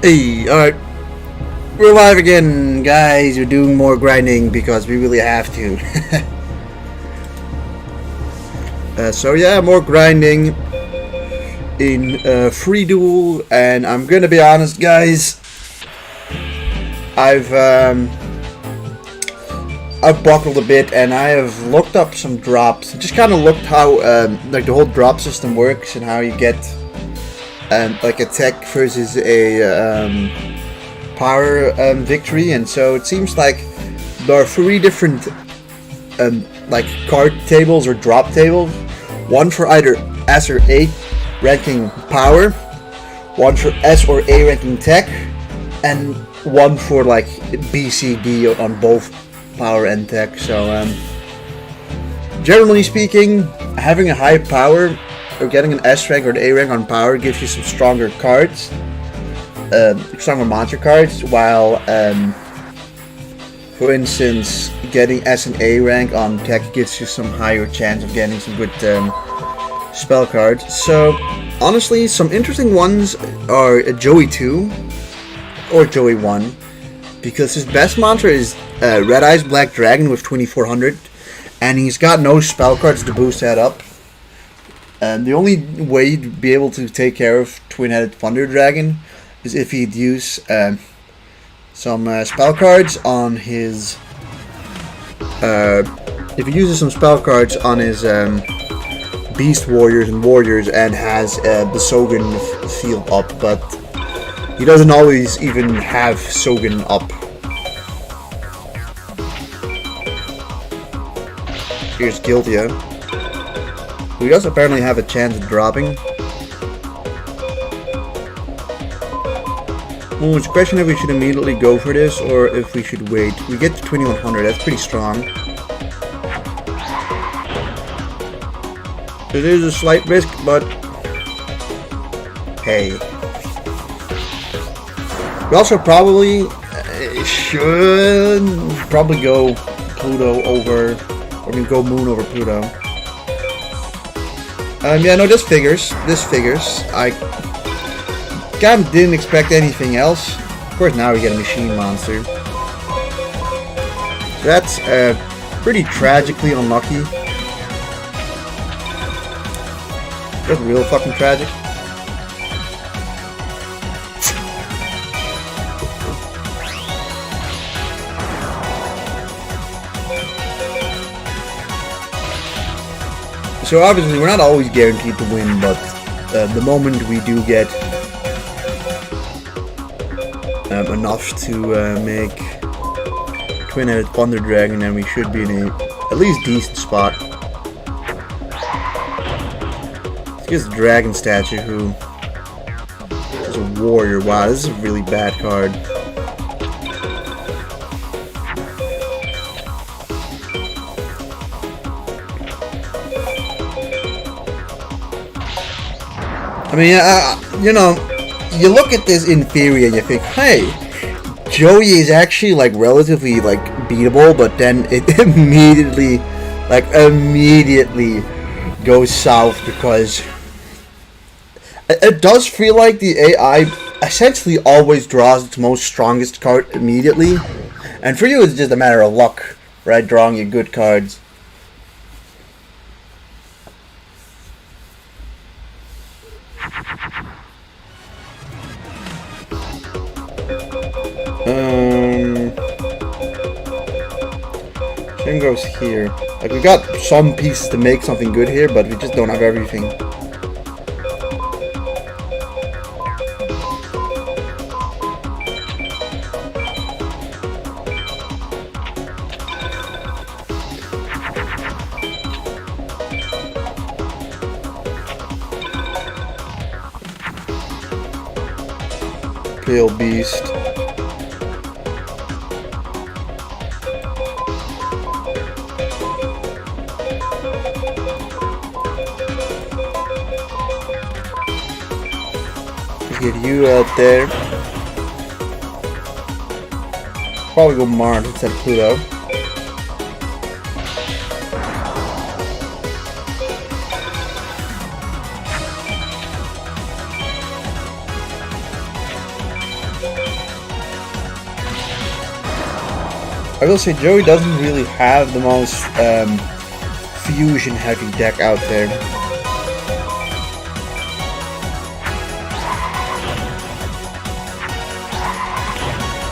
Hey, alright. We're live again, guys. We're doing more grinding because we really have to. So yeah, more grinding in free duel, and I'm gonna be honest, guys. I've buckled a bit, and I have looked up some drops. Just kind of looked how like the whole drop system works and how you get like a tech versus a power victory. And so it seems like there are 3 different like card tables or drop tables. One for either S or A ranking power, one for S or A ranking tech, and one for like B, C, D on both power and tech. So generally speaking, having a high power or getting an S rank or an A rank on power gives you some stronger cards, stronger monster cards, while for instance getting S and A rank on tech gives you some higher chance of getting some good spell cards. So honestly, some interesting ones are Joey 2 or Joey 1, because his best monster is Red Eyes Black Dragon with 2400, and he's got no spell cards to boost that up. And the only way you'd be able to take care of Twin-Headed Thunder Dragon is if he'd use some spell cards on his if he uses some spell cards on his Beast Warriors and Warriors and has the Sogen field up, but he doesn't always even have Sogen up. Here's Gildia, who does apparently have a chance of dropping. Well, it's a question if we should immediately go for this or if we should wait. We get to 2100, that's pretty strong. It is a slight risk, but hey. We also probably should go Pluto over, or we go Moon over Pluto. Yeah, no, this figures. I kind of didn't expect anything else. Of course, now we get a machine monster. That's pretty tragically unlucky. That's real fucking tragic. So obviously we're not always guaranteed to win, but the moment we do get enough to make Twin-Headed Thunder Dragon, then we should be in a at least decent spot. Here's the Dragon Statue, who is a warrior. Wow, this is a really bad card. I mean, you know, you look at this in theory and you think, hey, Joey is actually like relatively like beatable, but then it immediately goes south, because it does feel like the AI essentially always draws its most strongest card immediately, and for you it's just a matter of luck, right? Drawing your good cards. Same goes here. Like, we got some pieces to make something good here, but we just don't have everything. Pale Beast. Get you out there. Probably go Mars instead of Pluto. I will say Joey doesn't really have the most fusion heavy deck out there.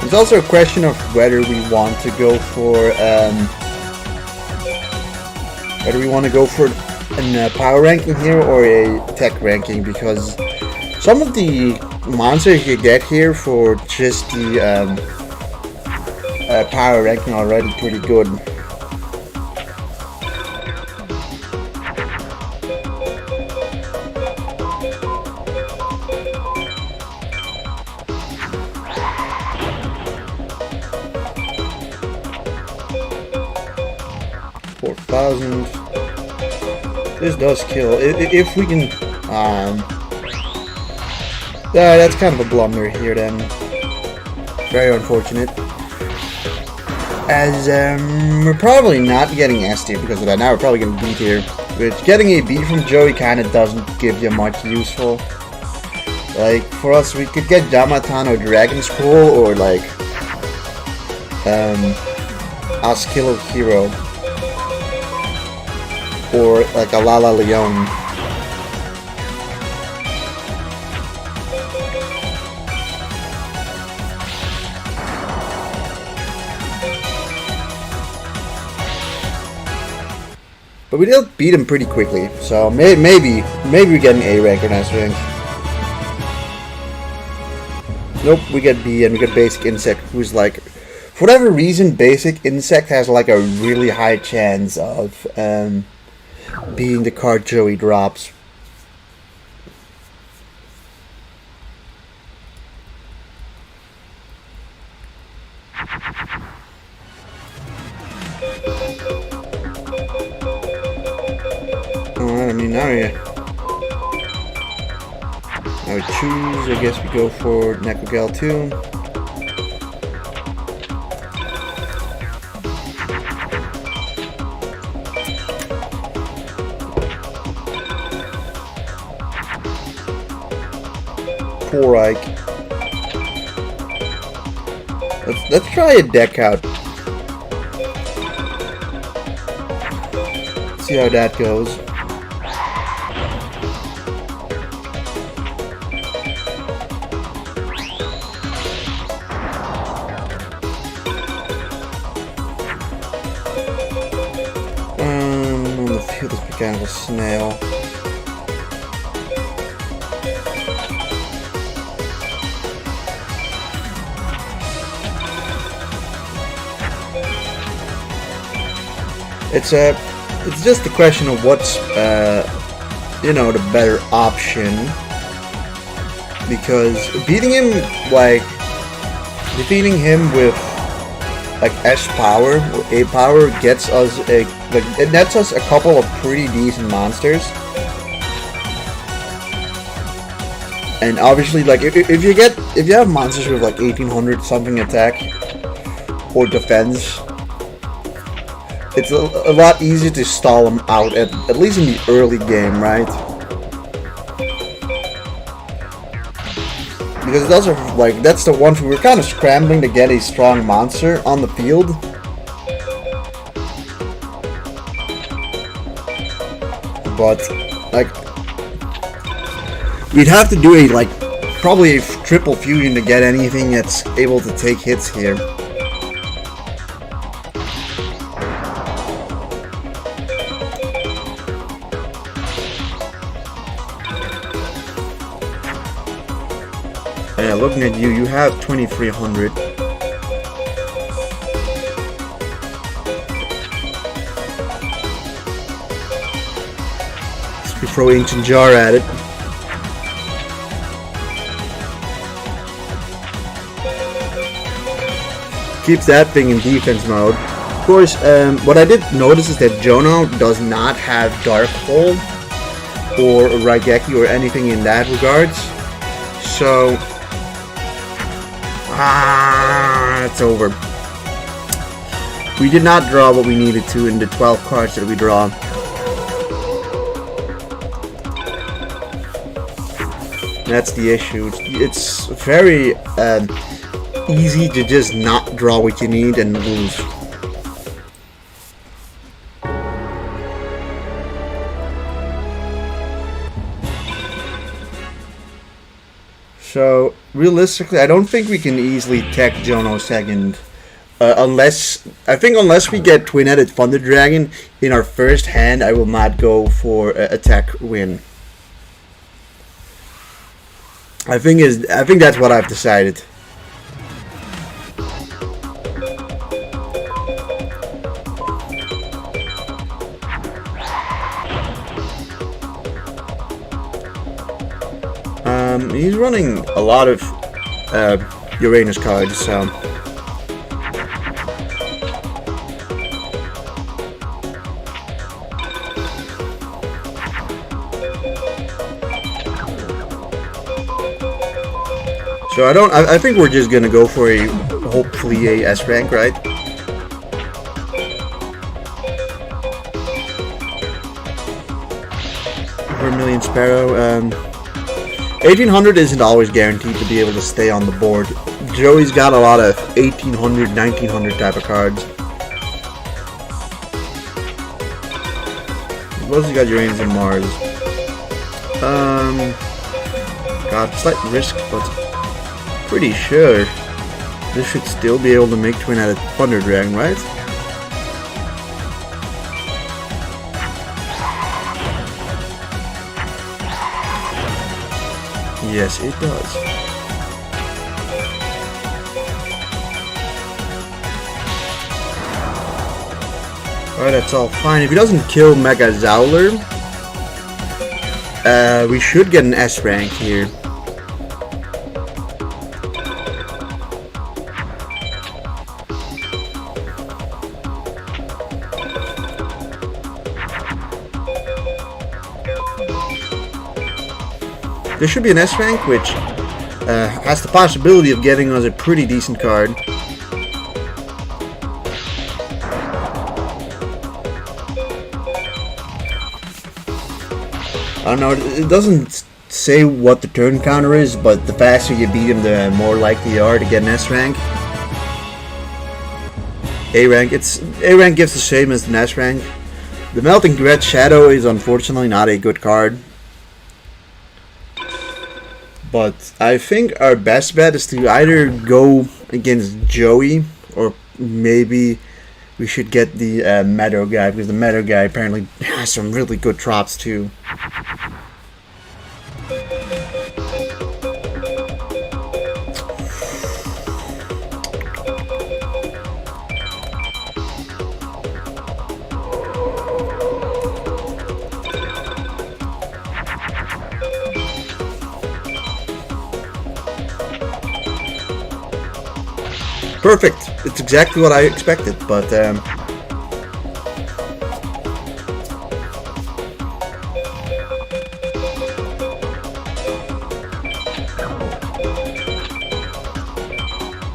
It's also a question of whether we want to go for a power ranking here or a tech ranking, because some of the monsters you get here for just the power ranking are already pretty good. This does kill. If we can... that's kind of a blunder here then. Very unfortunate. As we're probably not getting S tier because of that. Now we're probably getting B tier. Which getting a B from Joey kind of doesn't give you much useful. Like, for us, we could get Damatan or Dragon Scroll or like... Askilo Hero. Or like a Lala Leon. But we did beat him pretty quickly, so maybe we get an A rank or an S rank. Nope, we get B and we get Basic Insect, who's like, for whatever reason, Basic Insect has like a really high chance of being the card Joey drops. Alright, I mean now we choose, I guess we go for Nekogal 2. Ike. Let's try a deck out. See how that goes. On the field is Mechanical Snail. It's just a question of what's you know, the better option, because defeating him with like S power or A power gets us it nets us a couple of pretty decent monsters. And obviously, like if you have monsters with like 1800 something attack or defense, it's a lot easier to stall them out, at least in the early game, right? Because those are, like, that's the ones we were kind of scrambling to get a strong monster on the field. But, like, we'd have to do a, like, probably a triple fusion to get anything that's able to take hits here. Yeah, looking at you, you have 2300. Let's throw Ancient Jar at it. Keeps that thing in defense mode. Of course, what I did notice is that Jono does not have Dark Hold or Raigeki or anything in that regards. So it's over. We did not draw what we needed to in the 12 cards that we draw. That's the issue. It's very easy to just not draw what you need and lose. So realistically, I don't think we can easily tech Jono second, unless we get twin-headed Thunder Dragon in our first hand. I will not go for a tech win. I think that's what I've decided. He's running a lot of Uranus cards, so I think we're just gonna go for hopefully a S rank, right? Vermilion Sparrow. 1800 isn't always guaranteed to be able to stay on the board. Joey's got a lot of 1800, 1900 type of cards. Mostly got Uranus and Mars. Got slight risk, but pretty sure this should still be able to make twin-headed Thunder Dragon, right? Yes, it does. Alright, that's all fine. If he doesn't kill Mega Zowler, we should get an S rank here. There should be an S rank, which has the possibility of getting us a pretty decent card. I don't know, it doesn't say what the turn counter is, but the faster you beat him, the more likely you are to get an S rank. A rank gives the same as the S rank. The Melting Red Shadow is unfortunately not a good card. But I think our best bet is to either go against Joey, or maybe we should get the Meadow guy, because the Meadow guy apparently has some really good drops too. Perfect. It's exactly what I expected, but the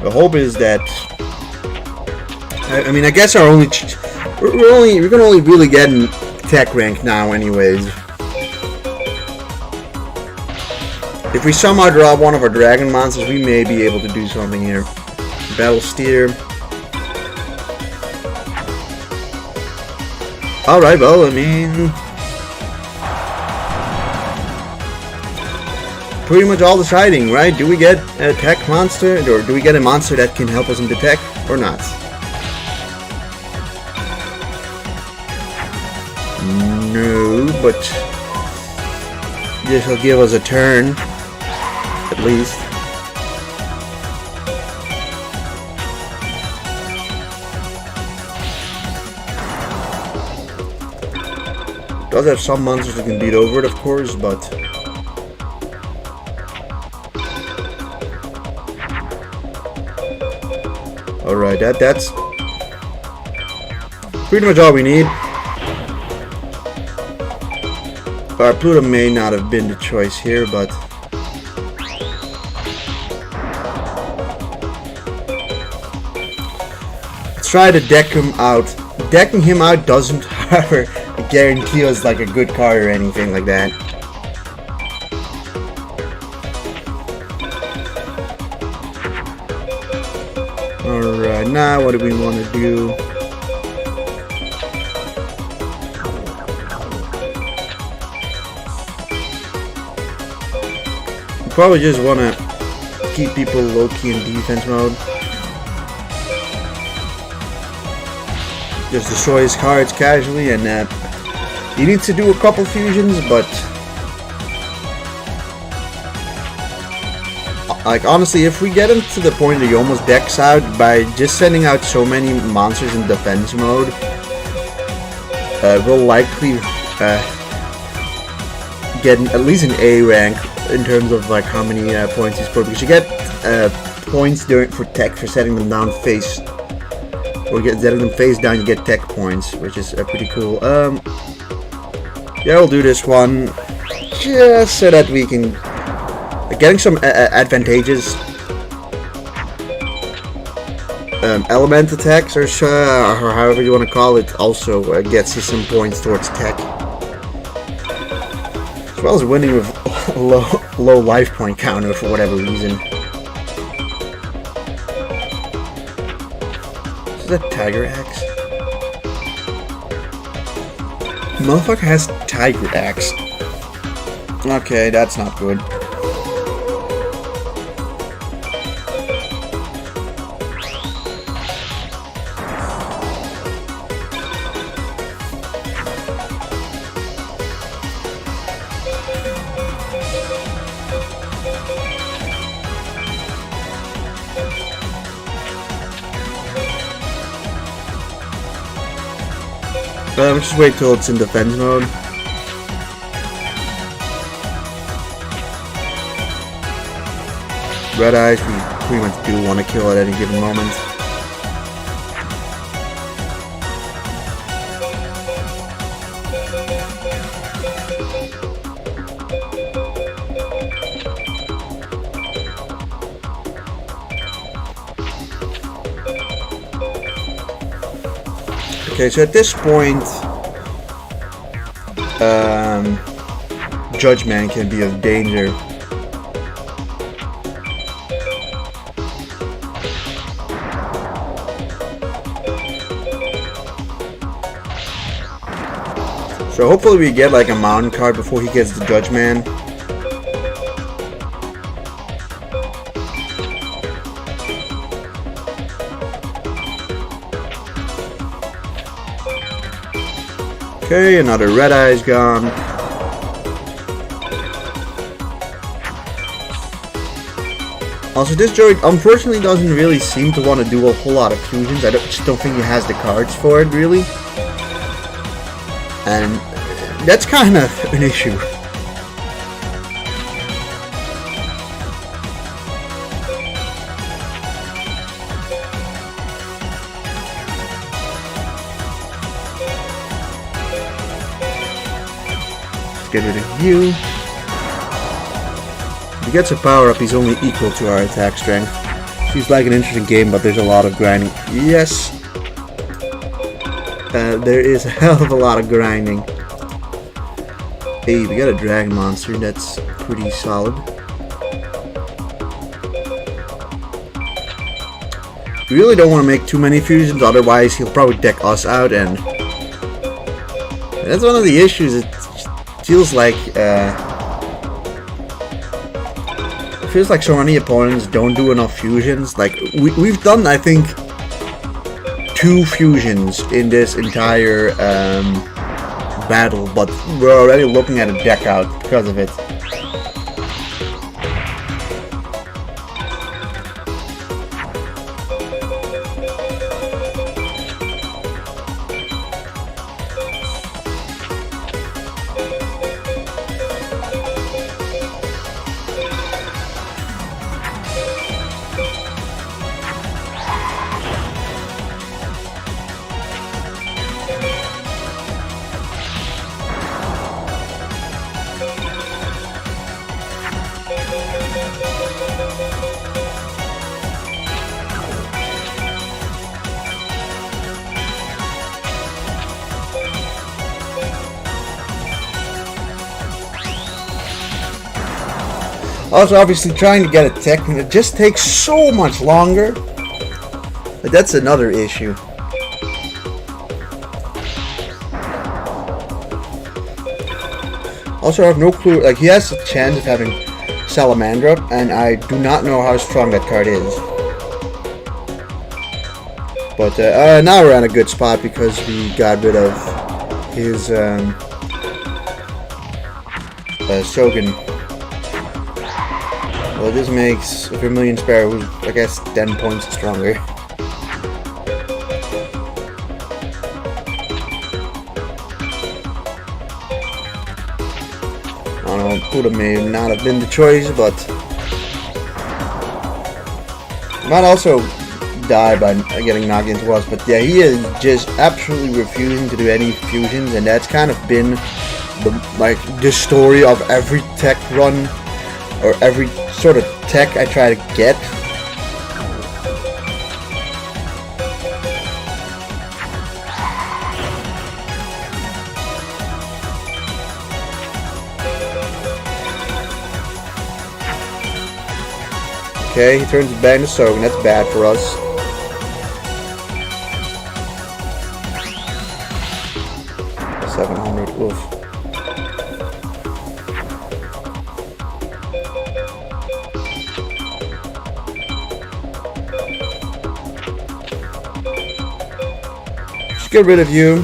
hope is that I mean, I guess our only we're gonna only really get in tech rank now, anyways. If we somehow draw one of our dragon monsters, we may be able to do something here. Battle Steer. Alright, well, I mean, pretty much all deciding, right? Do we get a tech monster, or do we get a monster that can help us into tech, or not? No, but this will give us a turn, at least. Does have some monsters that can beat over it, of course, but alright, that's pretty much all we need. Pluto may not have been the choice here, but let's try to deck him out. Decking him out doesn't, however, guarantee us like a good card or anything like that. Alright, now what do we want to do? We probably just want to keep people low-key in defense mode. Just destroy his cards casually, and he needs to do a couple fusions, but like honestly, if we get him to the point that he almost decks out by just sending out so many monsters in defense mode, we'll likely get at least an A rank in terms of like how many points he scored, because you get points for tech for setting them down face, or setting them face down. You get tech points, which is pretty cool. Yeah, we'll do this one just so that we can getting some advantageous element attacks, or however you want to call it, also gets you some points towards tech, as well as winning with low life point counter for whatever reason. Is that Tiger Axe? Motherfucker has Tiger Axe. Okay, that's not good. We'll just wait till it's in defense mode. Red Eyes, we pretty much do want to kill at any given moment. Okay, so at this point, Judgment can be of danger. So hopefully we get like a mountain card before he gets the Judgment. Okay, another Red Eye's gone. Also, this droid unfortunately doesn't really seem to want to do a whole lot of fusions. I just don't think he has the cards for it, really. And that's kind of an issue. Get rid of you. If he gets a power up, he's only equal to our attack strength. Seems like an interesting game, but there's a lot of grinding. Yes! There is a hell of a lot of grinding. Hey, we got a dragon monster, that's pretty solid. We really don't want to make too many fusions, otherwise he'll probably deck us out, and that's one of the issues. It feels like so many opponents don't do enough fusions. Like we've done, I think, 2 fusions in this entire battle, but we're already looking at a deck out because of it. Also, obviously, trying to get a tech, it just takes so much longer. But that's another issue. Also, I have no clue. Like, he has a chance of having Salamandra, and I do not know how strong that card is. But now we're in a good spot because we got rid of his Shogun. Well, this makes a Vermilion Sparrow, who's, I guess, 10 points stronger. I don't know, Buddha may not have been the choice, but might also die by getting knocked into us. But yeah, he is just absolutely refusing to do any fusions, and that's kind of been the story of every tech run, or every sort of tech I try to get. Okay, he turns it back to Sogan. That's bad for us. $700. Oof. Just get rid of you.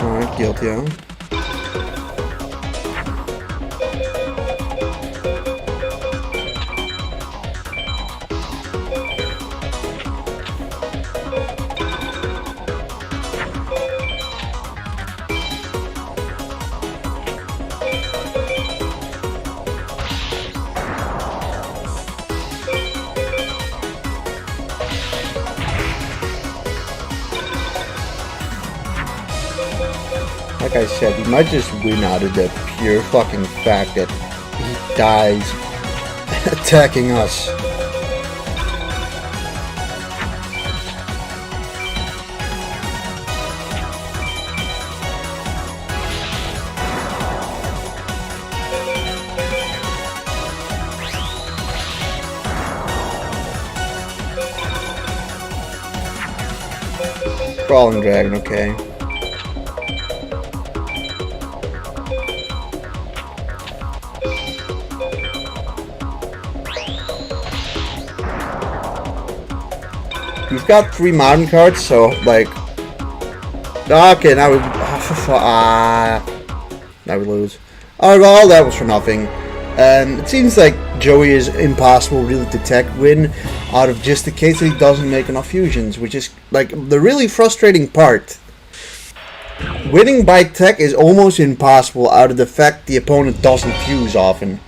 Alright, guilty, huh? Like I said, we might just win out of the pure fucking fact that he dies attacking us. Crawling Dragon, okay. We've got 3 modern cards, so like, okay, now we lose. Alright, well, that was for nothing. It seems like Joey is impossible really to tech win out of just the case that he doesn't make enough fusions, which is like the really frustrating part. Winning by tech is almost impossible out of the fact the opponent doesn't fuse often.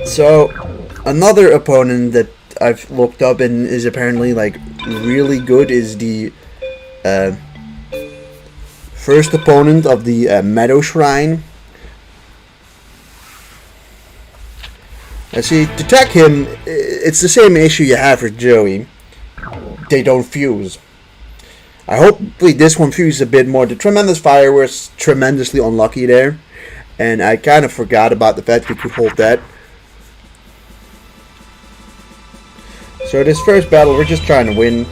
So another opponent that I've looked up and is apparently like really good is the first opponent of the Meadow Shrine. See, to tech him, it's the same issue you have for Joey. They don't fuse. I hope this one fuses a bit more. The Tremendous Fire was tremendously unlucky there, and I kind of forgot about the fact we could hold that. So this first battle, we're just trying to win.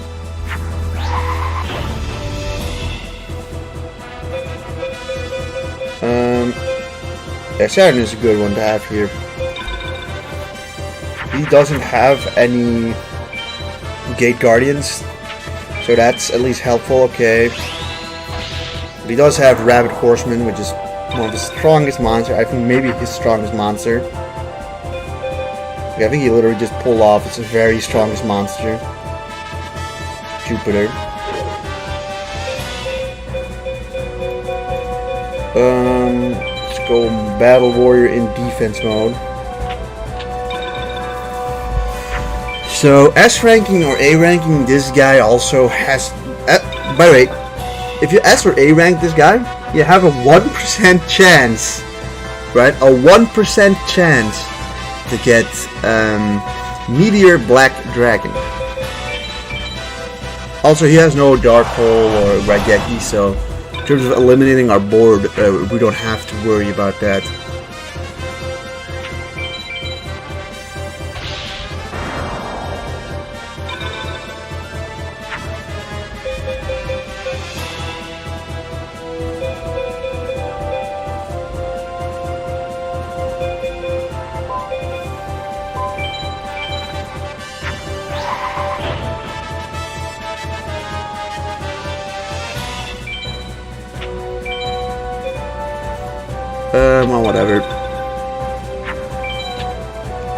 Yeah, Saturn is a good one to have here. He doesn't have any Gate Guardians, so that's at least helpful, okay. But he does have Rabbit Horseman, which is one of the strongest monsters. I think maybe his strongest monster. I think he literally just pulled off its very strongest monster, Jupiter. Let's go Battle Warrior in defense mode. So S ranking or A ranking, this guy also has. By the way, if you S or A rank this guy, you have a 1% chance, right? A 1% chance to get Meteor Black Dragon. Also, he has no Dark Hole or Raigeki, so in terms of eliminating our board, we don't have to worry about that. Well, whatever.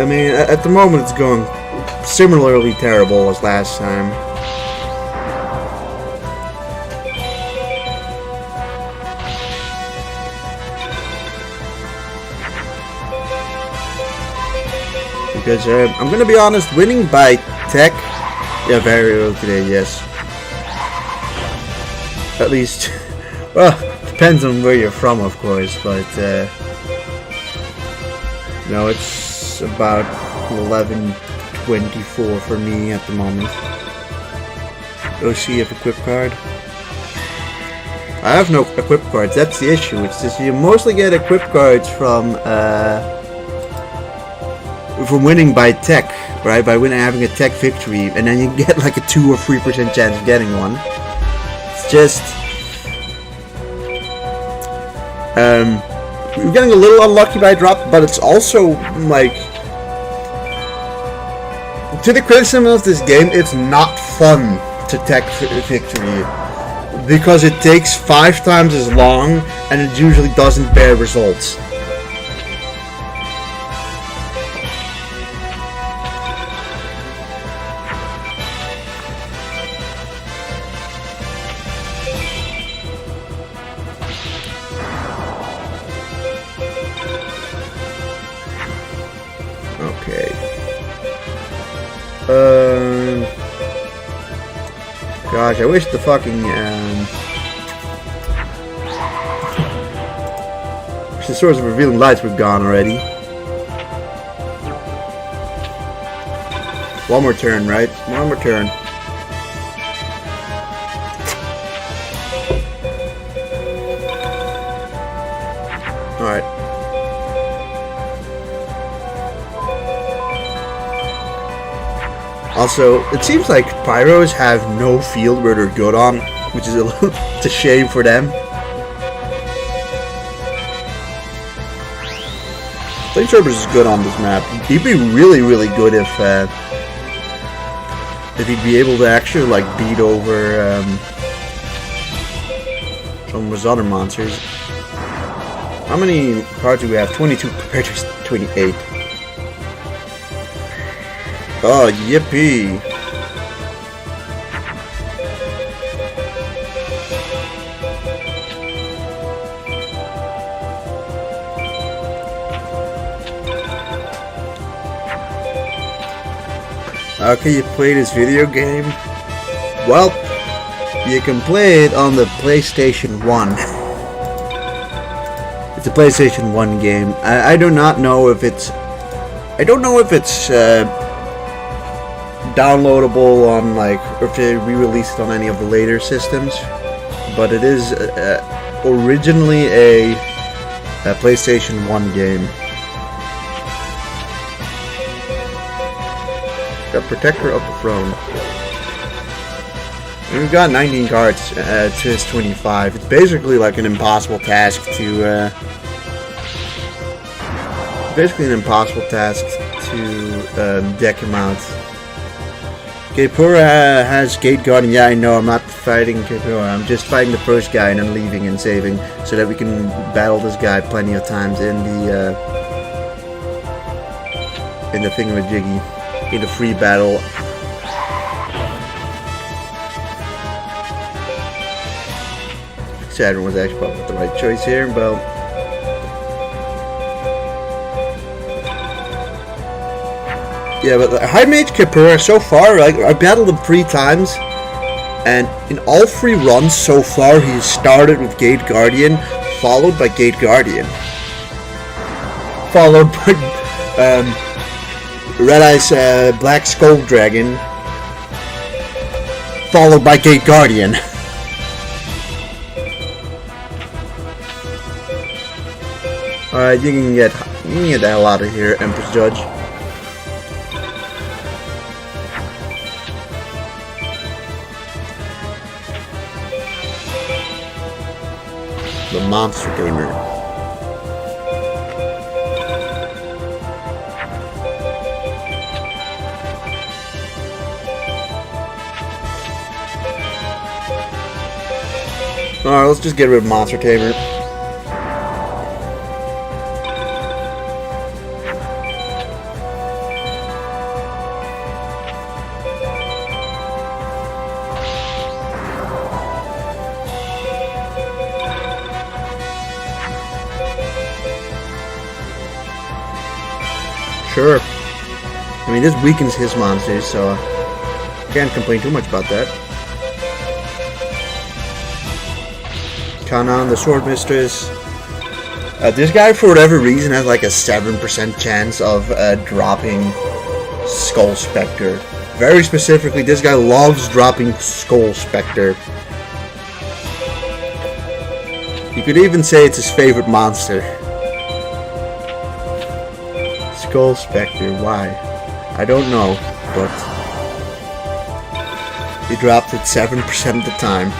I mean, at the moment it's going similarly terrible as last time. Because I'm gonna be honest, winning by tech, yeah, very early today, yes. At least, well, depends on where you're from, of course, but no, it's about 11:24 for me at the moment. OC of equip card. I have no equip cards. That's the issue. It's just you mostly get equip cards from winning by tech, right? By winning, having a tech victory, and then you get like a 2 or 3% chance of getting one. It's just you're getting a little unlucky by drop, but it's also like, to the criticism of this game, it's not fun to tech victory because it takes 5 times as long and it usually doesn't bear results. Okay. Gosh, I wish the fucking wish the source of revealing lights were gone already. One more turn, right? One more turn. Alright. Also, it seems like pyros have no field where they're good on, which is it's a shame for them. Flametroopers is good on this map. He'd be really, really good if he'd be able to actually like beat over some of his other monsters. How many cards do we have? 22 compared to 28. Oh, yippee! How can you play this video game? Well, you can play it on the PlayStation 1. It's a PlayStation 1 game. I do not know if it's... I don't know if it's downloadable on like, or if they re-released it on any of the later systems, but it is originally a PlayStation 1 game. Got Protector of the Throne. And we've got 19 cards to his 25. It's basically like an impossible task to deck him out. Kepura has Gate Guardian. Yeah, I know. I'm not fighting Kepura. I'm just fighting the first guy and then leaving and saving so that we can battle this guy plenty of times in the thingamajiggy, in the free battle. Saturn was actually probably the right choice here, but. Yeah, but High Mage Kepura so far, like, I battled him 3 times, and in all 3 runs so far, he started with Gate Guardian, followed by Gate Guardian, followed by Red Eyes Black Skull Dragon, followed by Gate Guardian. Alright, you can get the hell out of here, Empress Judge. The Monster Gamer. Alright, let's just get rid of Monster Tamer. Sure. I mean, this weakens his monsters, so can't complain too much about that. Count on the Sword Mistress. This guy, for whatever reason, has like a 7% chance of dropping Skull Spectre. Very specifically, this guy loves dropping Skull Spectre. You could even say it's his favorite monster. Skull Spectre, why? I don't know, but he dropped it 7% of the time.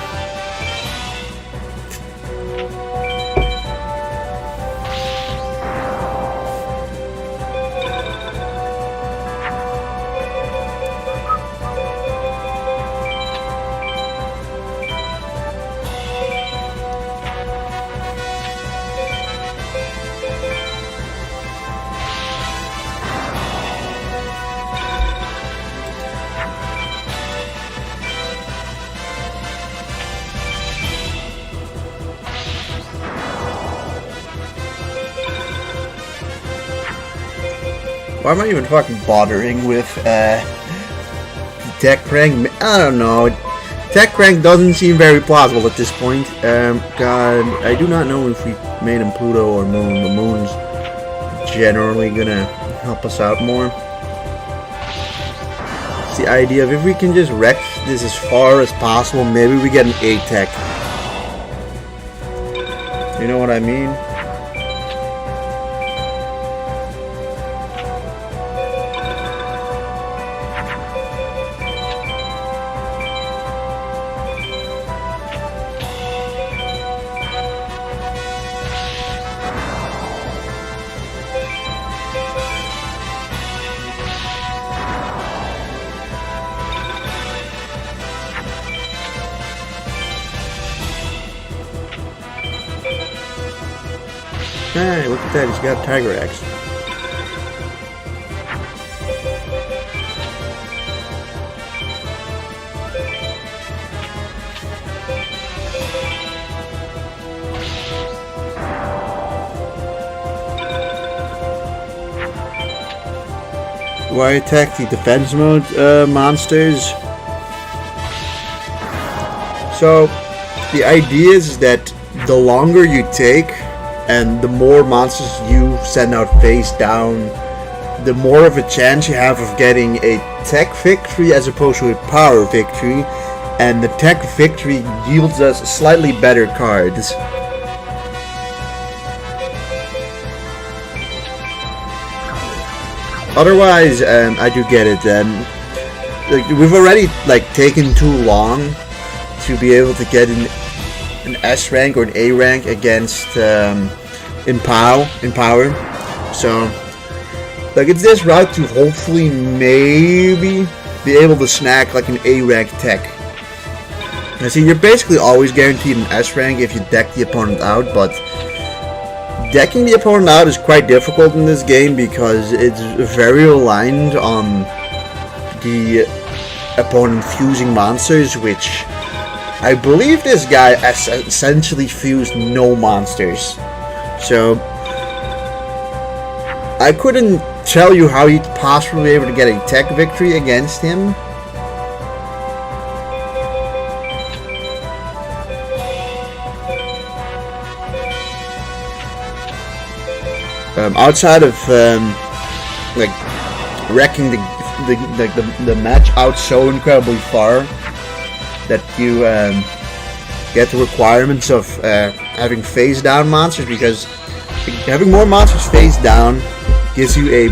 Why am I even fucking bothering with tech rank? I don't know. Tech rank doesn't seem very plausible at this point. God, I do not know if we made him Pluto or Moon. The Moon's generally gonna help us out more. It's the idea of if we can just wreck this as far as possible, maybe we get an A tech. You know what I mean? Hey, look at that, he's got Tiger Axe. Do I attack the defense mode monsters? So, the idea is that the longer you take, and the more monsters you send out face down, the more of a chance you have of getting a tech victory as opposed to a power victory, and the tech victory yields us slightly better cards. Otherwise, I do get it. Like, we've already taken too long to be able to get an S rank or an A rank against in power. So it's this route to hopefully maybe be able to snack like an A rank tech. Now see, you're basically always guaranteed an S rank if you deck the opponent out, but decking the opponent out is quite difficult in this game because it's very aligned on the opponent fusing monsters, which I believe this guy essentially fused no monsters. So I couldn't tell you how he'd possibly be able to get a tech victory against him. Outside of wrecking the match out so incredibly far that you get the requirements of having face down monsters, because having more monsters face down gives you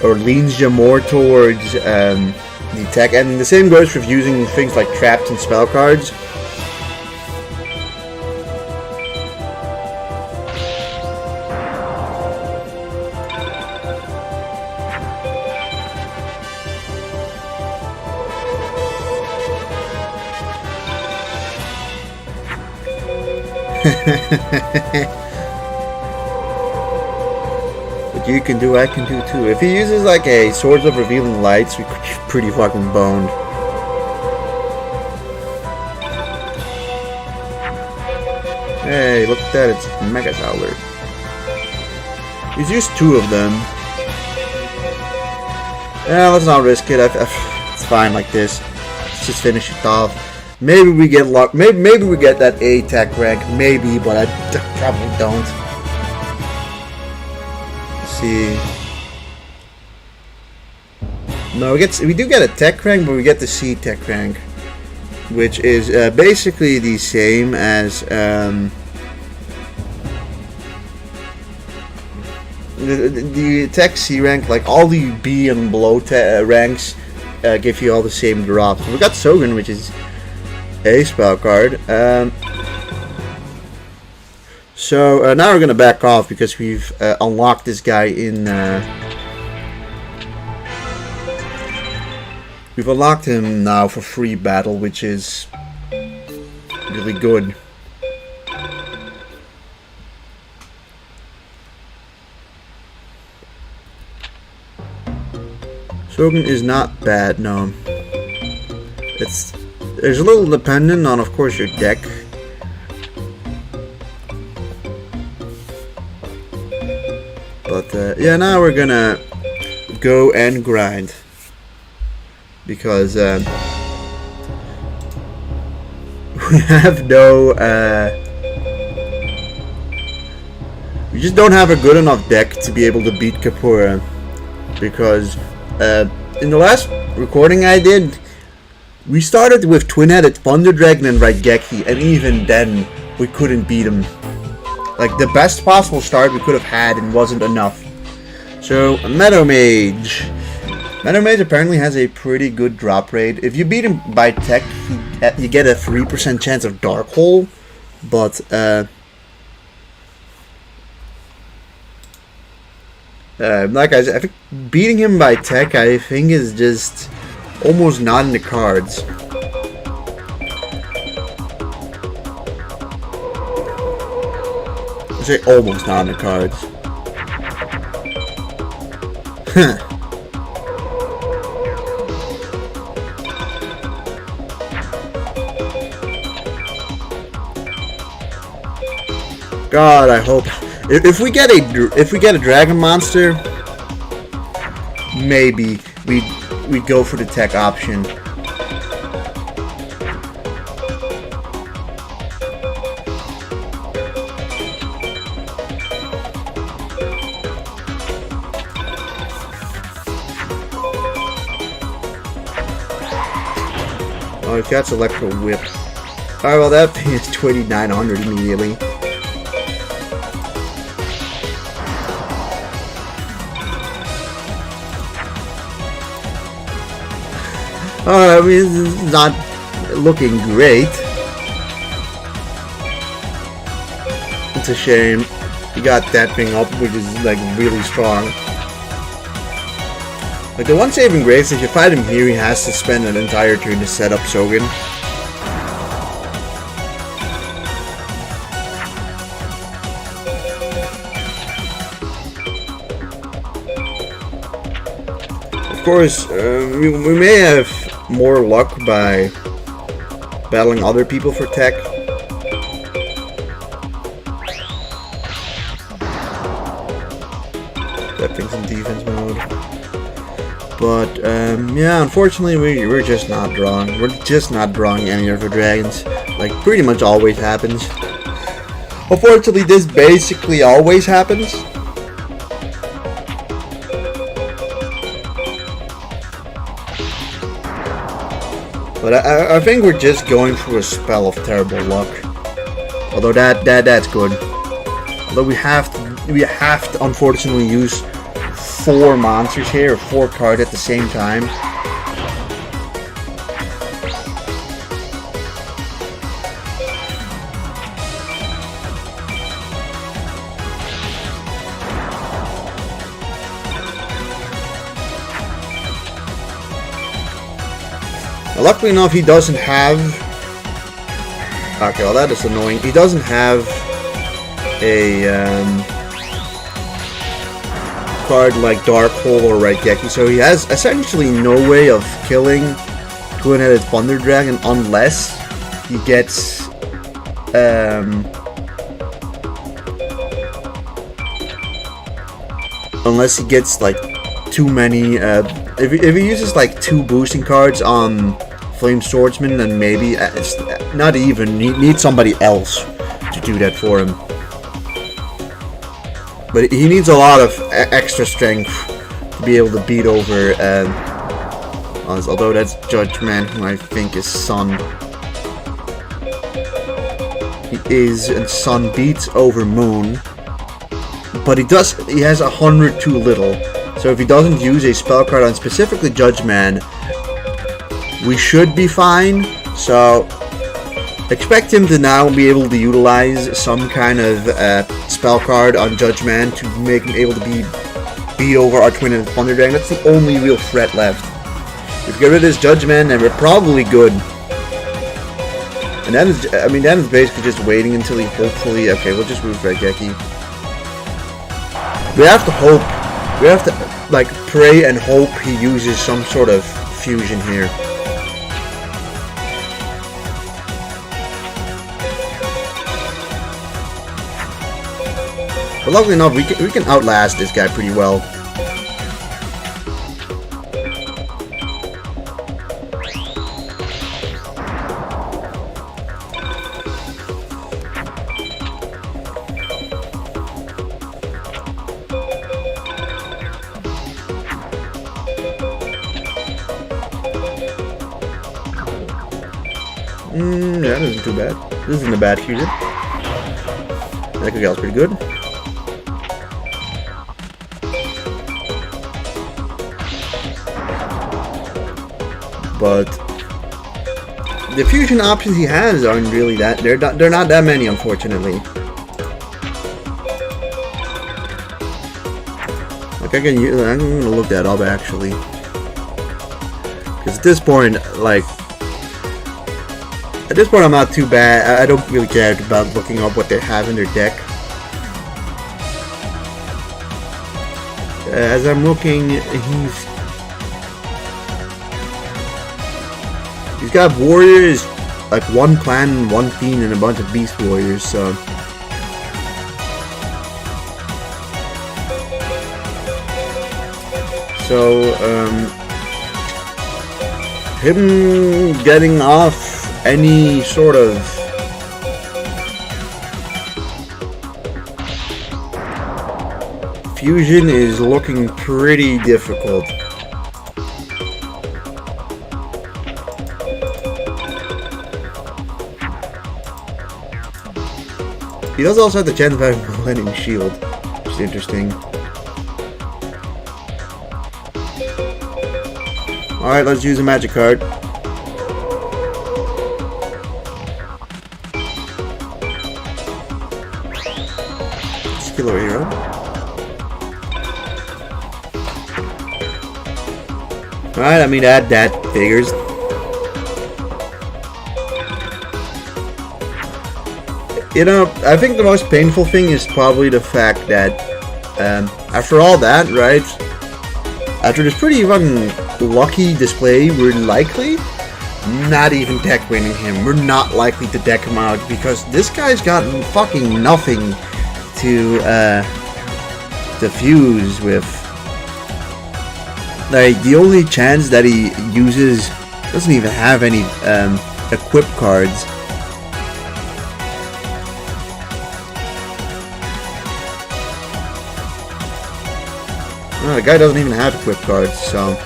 or leans you more towards the tech, and the same goes for using things like traps and spell cards. What you can do, I can do too. If he uses like a Swords of Revealing Lights, we're pretty fucking boned. Hey, look at that, it's Mega Howler. He's used two of them. Yeah, let's not risk it. It's fine like this. Let's just finish it off. Maybe we get luck. Maybe we get that A tech rank. Maybe, but I probably don't. Let's see. No, we do get a tech rank, but we get the C tech rank, which is basically the same as the tech C rank. Like all the B and below ranks give you all the same drops. We got Sogen, which is a spell card. So now we're gonna back off because we've unlocked this guy in. We've unlocked him now for free battle, which is really good. Shogun is not bad, no. There's a little dependent on, of course, your deck. But yeah, now we're gonna go and grind. Because we have no, we just don't have a good enough deck to be able to beat Kapura. Because in the last recording I did, we started with Twin-Headed Thunder Dragon and Raigeki, and even then we couldn't beat him. Like the best possible start we could have had and wasn't enough. So Meadow Mage. Meadow Mage apparently has a pretty good drop rate. If you beat him by tech, you get a 3% chance of Dark Hole. But, like I said, I think beating him by tech, I think, is just almost not in the cards. I say almost not in the cards. Huh. God, I hope if we get a dragon monster, maybe we go for the tech option. Oh, if that's Electro Whip. Alright, well that thing is 2,900 immediately. I mean, it's not looking great. It's a shame. You got that thing up, which is like really strong. Like the one saving grace, if you fight him here, he has to spend an entire turn to set up Sogen. Of course, we may have more luck by battling other people for tech. That thing's in defense mode. But yeah, unfortunately we're just not drawing. We're just not drawing any of our dragons. Like pretty much always happens. Unfortunately, this basically always happens. But I think we're just going through a spell of terrible luck. Although that's good. Although we have to unfortunately use 4 monsters here, or 4 cards at the same time. Luckily enough, he doesn't have... Okay, well that is annoying. He doesn't have a card like Dark Hole or Raigeki, so he has essentially no way of killing Twin-Headed Thunder Dragon unless he gets... unless he gets like too many if he uses like 2 boosting cards on Flame Swordsman, then maybe it's not even. He needs somebody else to do that for him. But he needs a lot of extra strength to be able to beat over us. Although that's Judgment, who I think is Sun. He is, and Sun beats over Moon. But he has 100 too little. So if he doesn't use a spell card on specifically Judgment, we should be fine. So expect him to now be able to utilize some kind of spell card on Judgment to make him able to beat over our Twin and Thunder Dragon. That's the only real threat left. If we get rid of this Judgment, then we're probably good. And then it's basically just waiting until he hopefully. Okay, we'll just move Raigeki. We have to hope. We have to like pray and hope he uses some sort of fusion here. But luckily enough, we can outlast this guy pretty well. Yeah, this isn't too bad. This isn't a bad fusion. That could go pretty good. But the fusion options he has aren't really that. They're not that many, unfortunately. Like I'm gonna look that up actually, because at this point, I'm not too bad. I don't really care about looking up what they have in their deck. As I'm looking, he's got warriors, like 1 clan, 1 fiend, and a bunch of beast warriors, so. Him getting off any sort of fusion is looking pretty difficult. He does also have the chance of having Millennium Shield, which is interesting. Alright, let's use a magic card. Killer hero. Alright, I mean that figures. You know, I think the most painful thing is probably the fact that after all that, right? After this pretty fucking lucky display, we're likely not even deck winning him. We're not likely to deck him out because this guy's got fucking nothing to fuse with. Like, the only chance that he uses doesn't even have any equip cards. Oh, the guy doesn't even have equip cards, so.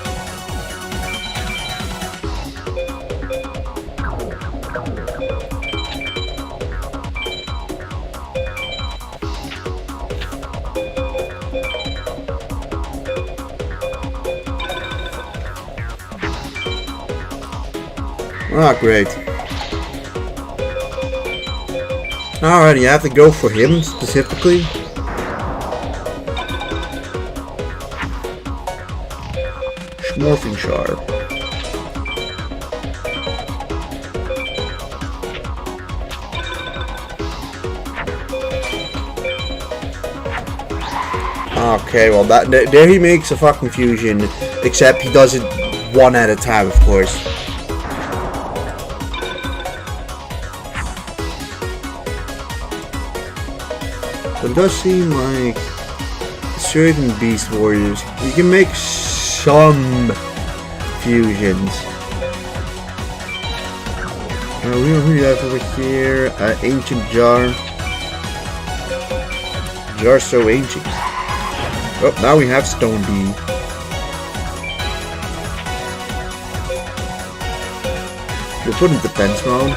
Ah, great. Alright, you have to go for him specifically. Morphing Shard. Okay, well there he makes a fucking fusion, except he does it 1 at a time, of course. But it does seem like certain beast warriors, you can make some fusions. Who do you have over here? Ancient jar. Jar so ancient. Oh, now we have Stone D. We'll put in defense mode.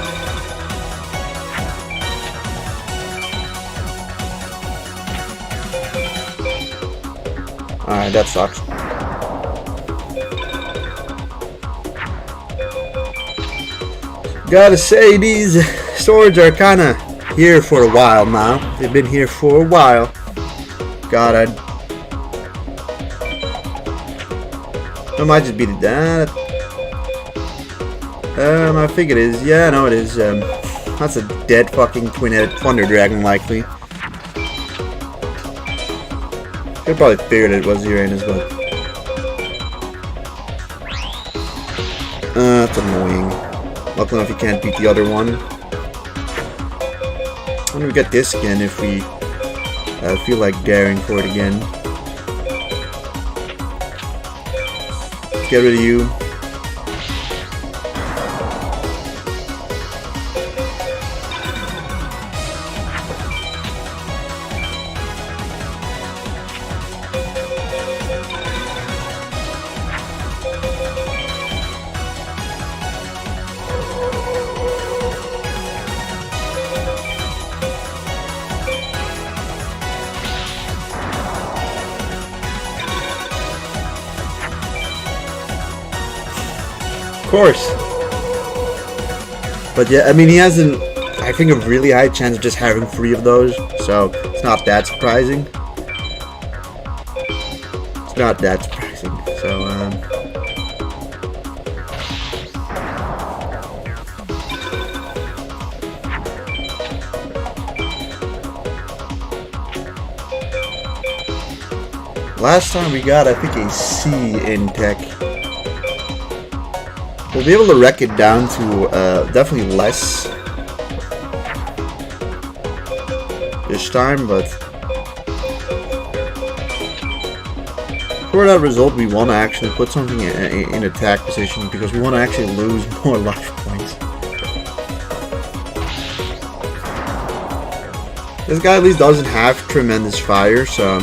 Alright, that sucks. Gotta say, these swords are kinda here for a while now. They've been here for a while. God, I might just beat it down. I think it is. Yeah, no, it is. That's a dead fucking twin-headed thunder dragon, likely. Could probably figured it was Uranus, but that's annoying. Luckily enough, you can't beat the other one. I'm gonna get this again if we feel like daring for it again. Get rid of you. Course. But yeah, I mean, he has I think a really high chance of just having 3 of those, so it's not that surprising. It's not that surprising, so last time we got, I think, a C in tech. We'll be able to wreck it down to definitely less this time, but for that result, we want to actually put something in attack position because we want to actually lose more life points. This guy at least doesn't have tremendous fire, so.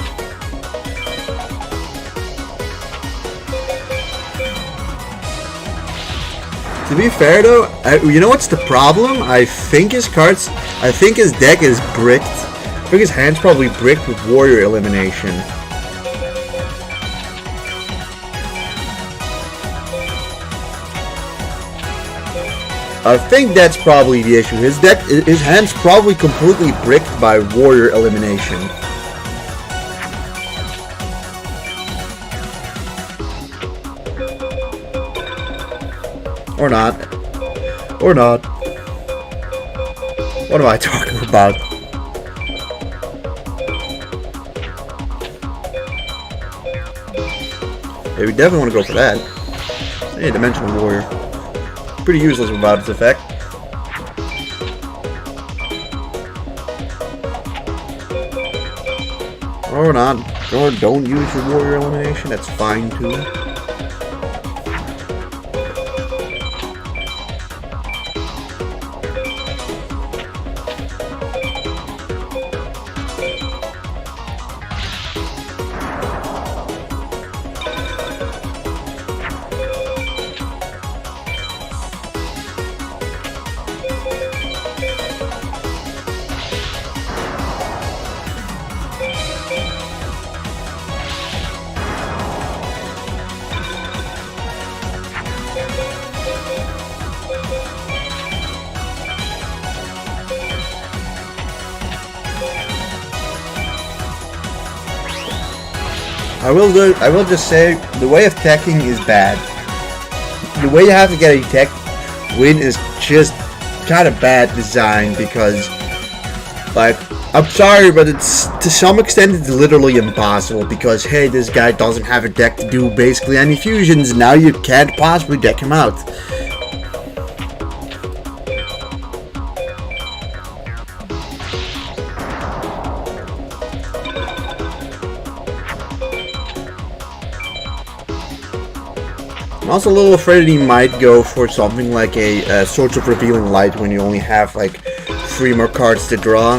To be fair though, you know what's the problem? I think his deck is bricked. I think his hand's probably bricked with warrior elimination. I think that's probably the issue. His hand's probably completely bricked by warrior elimination. Or not. Or not. What am I talking about? Yeah, we definitely want to go for that. Hey, Dimensional Warrior. Pretty useless without its effect. Or not. Or don't use your Warrior Elimination. That's fine too. I will just say, the way of teching is bad. The way you have to get a tech win is just kind of bad design because, like, I'm sorry, but it's, to some extent, it's literally impossible because, hey, this guy doesn't have a deck to do basically any fusions, now you can't possibly deck him out. I'm also a little afraid that he might go for something like a Swords of Revealing Light when you only have like 3 more cards to draw.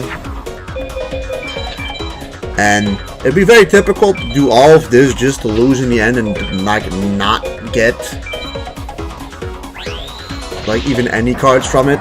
And it'd be very typical to do all of this just to lose in the end and like not get like even any cards from it.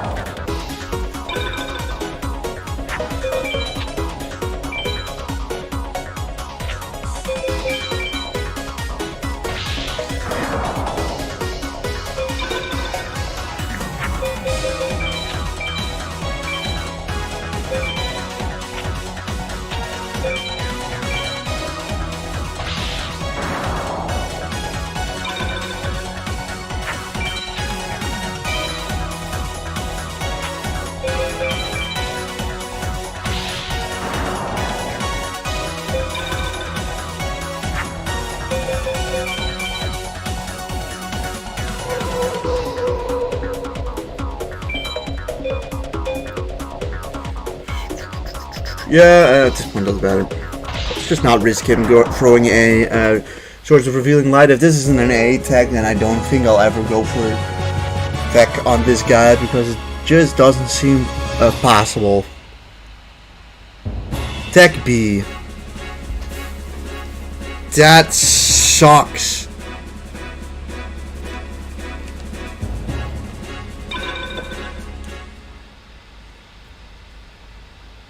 Yeah, at this point doesn't matter. Let's just not risk him throwing a Swords of Revealing Light. If this isn't an A tech, then I don't think I'll ever go for a tech on this guy because it just doesn't seem possible. Tech B. That sucks.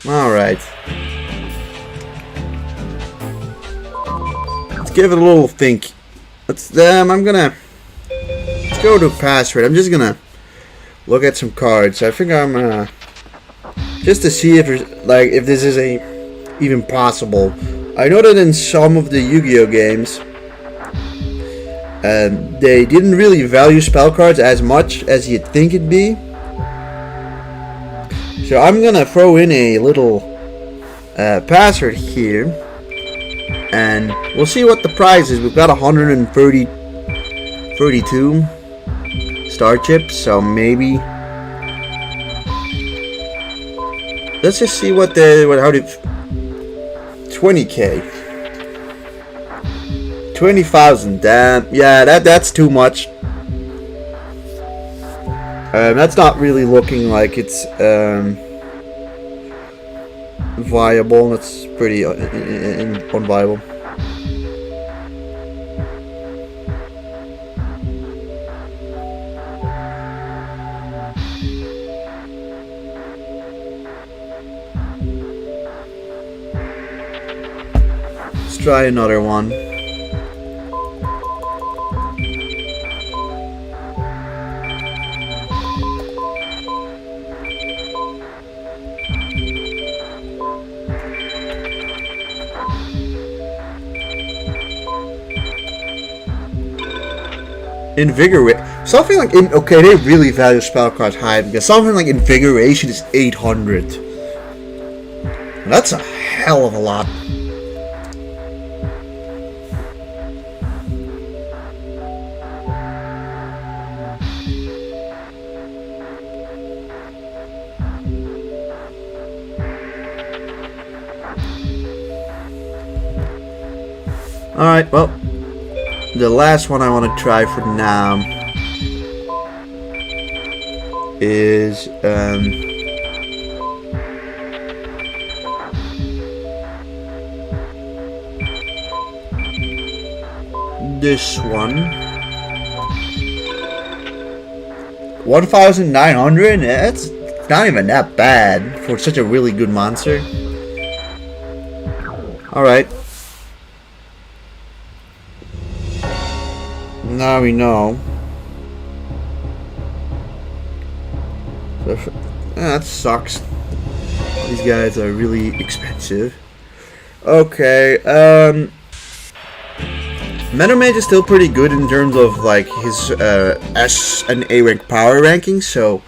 Alright. Let's give it a little think. Let's go to password. I'm just gonna look at some cards. I think I'm just to see if there's if this is even possible. I know that in some of the Yu-Gi-Oh games they didn't really value spell cards as much as you'd think it'd be. So I'm gonna throw in a little password here, and we'll see what the prize is. We've got 132 star chips, so maybe let's just see how did 20k, 20,000. Damn, yeah, that's too much. That's not really looking like it's viable. That's pretty unviable. Let's try another one. Invigorate. Something like okay, they really value spell cards high because something like Invigoration is 800. That's a hell of a lot. Alright, well, the last one I want to try for now is this one. 1,900? That's not even that bad for such a really good monster. Alright. Now we know. That sucks. These guys are really expensive. Okay, Meta Mage is still pretty good in terms of like his S and A rank power rankings, so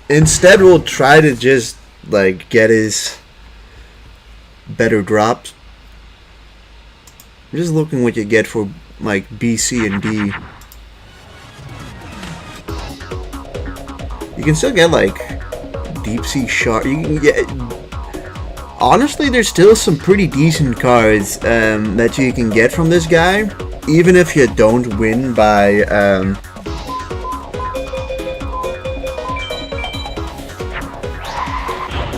instead we'll try to just like get his better drops. I'm just looking what you get for like B, C, and D. You can still get like Deep Sea Shark. You can get. Honestly, there's still some pretty decent cards that you can get from this guy. even if you don't win by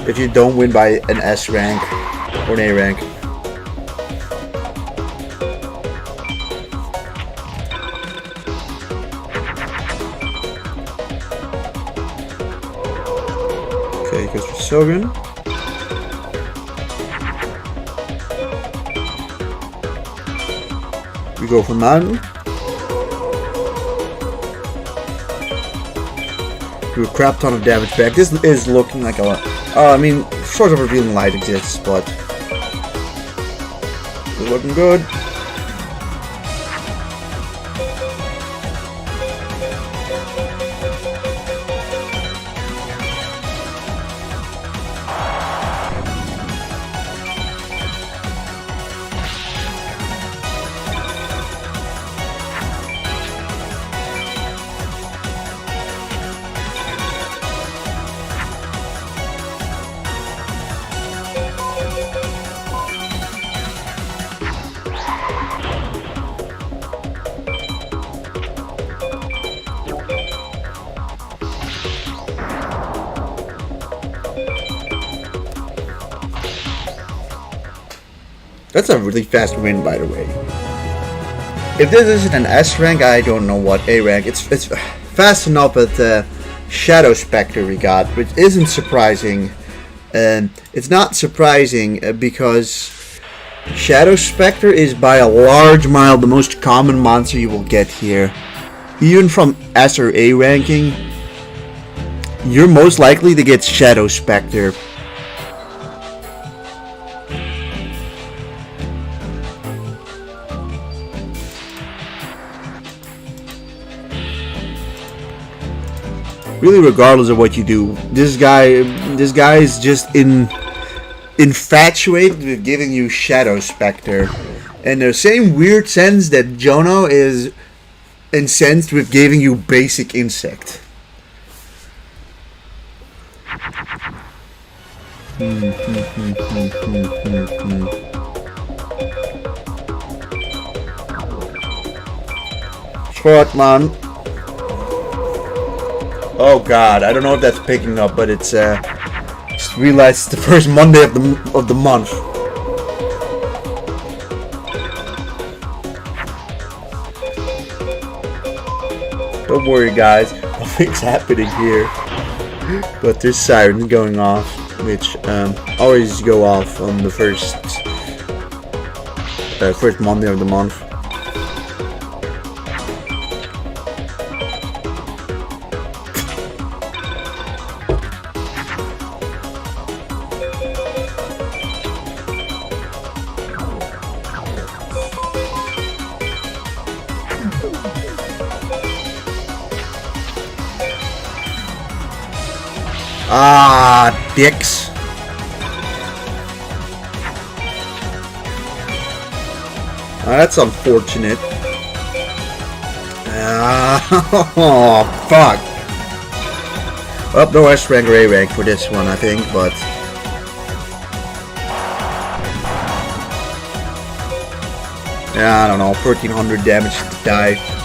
if you don't win by an S rank or an A rank. Okay, goes for Sogan. We go for Mountain. Do a crap ton of damage back. This is looking like a lot. I mean, Swords of Revealing Light exists, but it's looking good. That's a really fast win, by the way. If this isn't an S rank, I don't know what A rank. It's fast enough at Shadow Spectre we got, which isn't surprising. It's not surprising because Shadow Spectre is by a large mile the most common monster you will get here. Even from S or A ranking, you're most likely to get Shadow Spectre. Really, regardless of what you do, this guy is just infatuated with giving you Shadow Spectre, in the same weird sense that Jono is incensed with giving you basic Insect. Short man. Oh god, I don't know if that's picking up, but it's just realized it's the first Monday of the month. Don't worry guys, nothing's happening here. But there's sirens going off, which always go off on the first Monday of the month. Ah, dicks. That's unfortunate. Oh, fuck. Well, no S rank or A rank for this one, I think, but... yeah, I don't know, 1300 damage to die.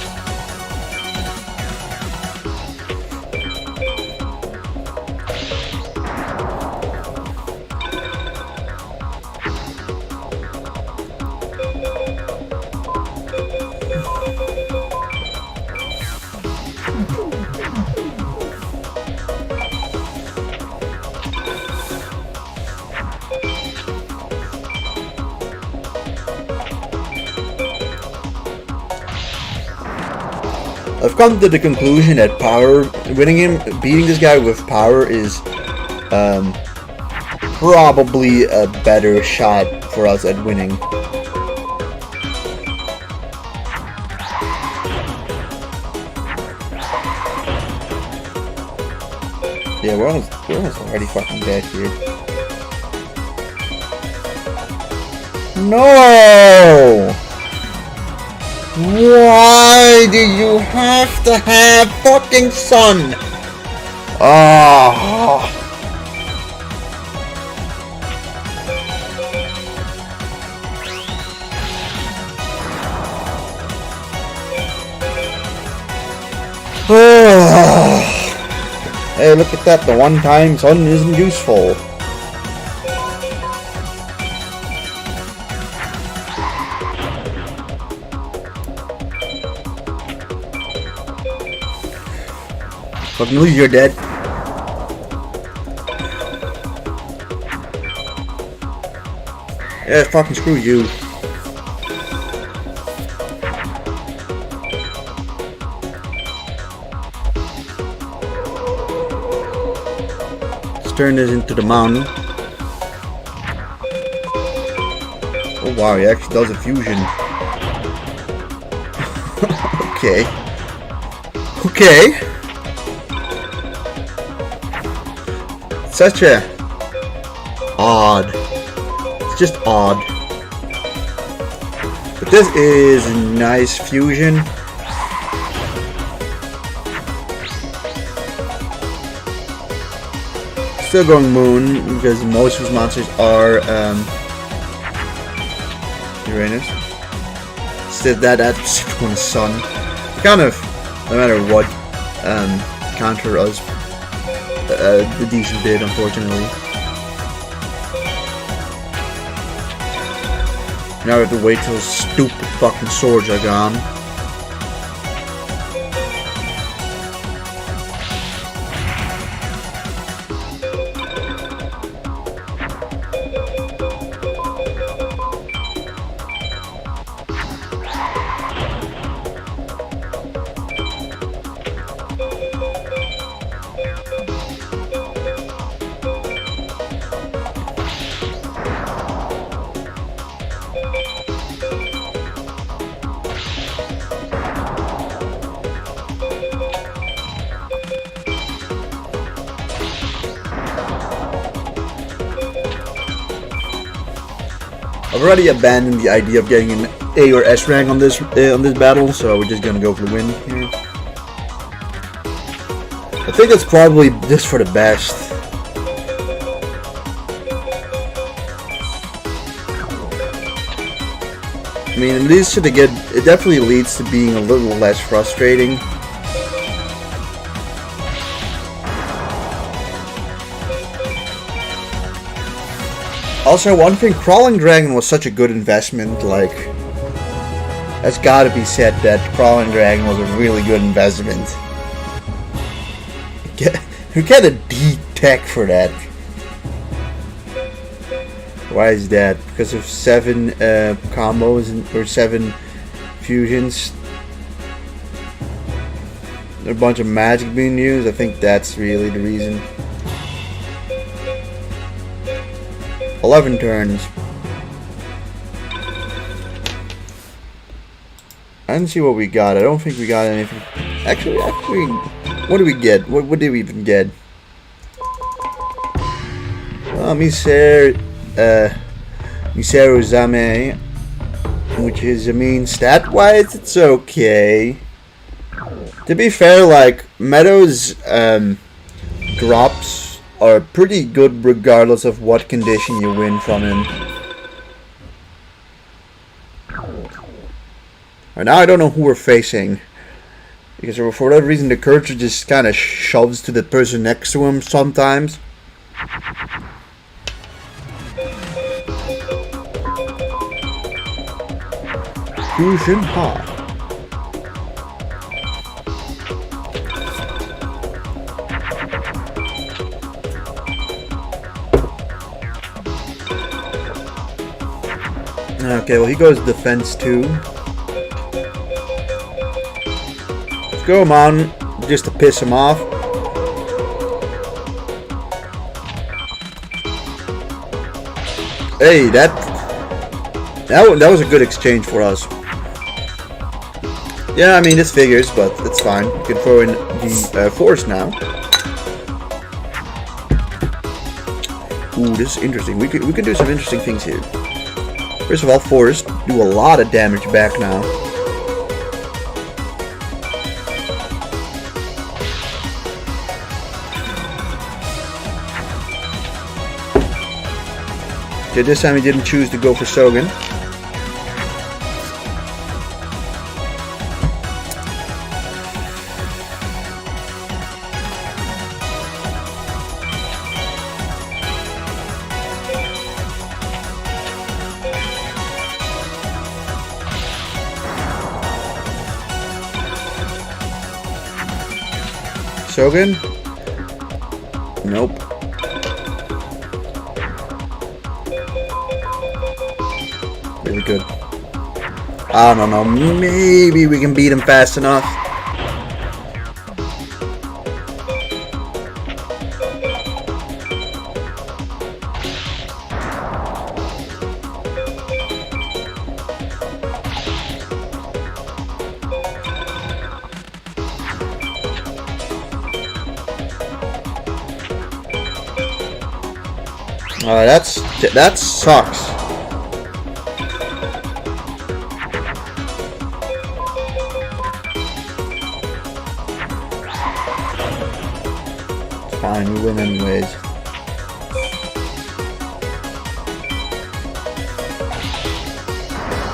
I've come to the conclusion that beating this guy with power is probably a better shot for us at winning. Yeah, we're almost already fucking dead here. No! Why do you have to have fucking sun? Oh. Hey, look at that. The one-time sun isn't useful. Fucking lose, you're dead. Yeah, fucking screw you. Let's turn this into the mountain. Oh wow, he actually does a fusion. Okay. Okay. Such a odd. It's just odd. But this is a nice fusion. Still going moon because most of his monsters are Uranus. Instead that's going to sun. Kind of, no matter what, counter us the decent bit, unfortunately. Now we have to wait till stupid fucking swords are gone. I've already abandoned the idea of getting an A or S rank on this battle, so we're just gonna go for the win here. I think it's probably just for the best. I mean, it definitely leads to being a little less frustrating. Also, one thing, Crawling Dragon was such a good investment, like, that's gotta be said that Crawling Dragon was a really good investment. You get a D tech for that. Why is that? Because of 7 combos or 7 fusions. There are a bunch of magic being used. I think that's really the reason. 11 turns. I didn't see what we got. I don't think we got anything. Actually, what did we get? What did we even get? Miseru Zame, which is, I mean, stat-wise, it's okay. To be fair, like, Meadow's drops are pretty good regardless of what condition you win from him. Right now I don't know who we're facing, because for whatever reason the cursor just kind of shoves to the person next to him sometimes. Fusion hot. Okay, well he goes defense 2. Let's go man, just to piss him off. Hey, that was a good exchange for us. Yeah, I mean this figures, but it's fine. You can throw in the force now. Ooh, this is interesting. We could do some interesting things here. First of all, force do a lot of damage back now. Okay, this time he didn't choose to go for Sogen. Shogun? Nope. Really good. I don't know. Maybe we can beat him fast enough. That sucks. It's fine, we win anyways.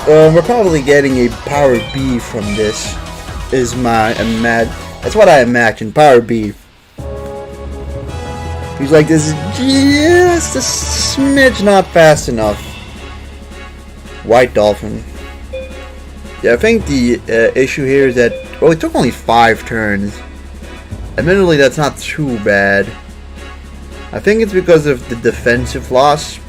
We're probably getting a power B from this. That's what I imagine. Power B. He's like, this is just a smidge not fast enough. White Dolphin. Yeah, I think the issue here is that, well, it took only 5 turns. Admittedly, that's not too bad. I think it's because of the defensive loss.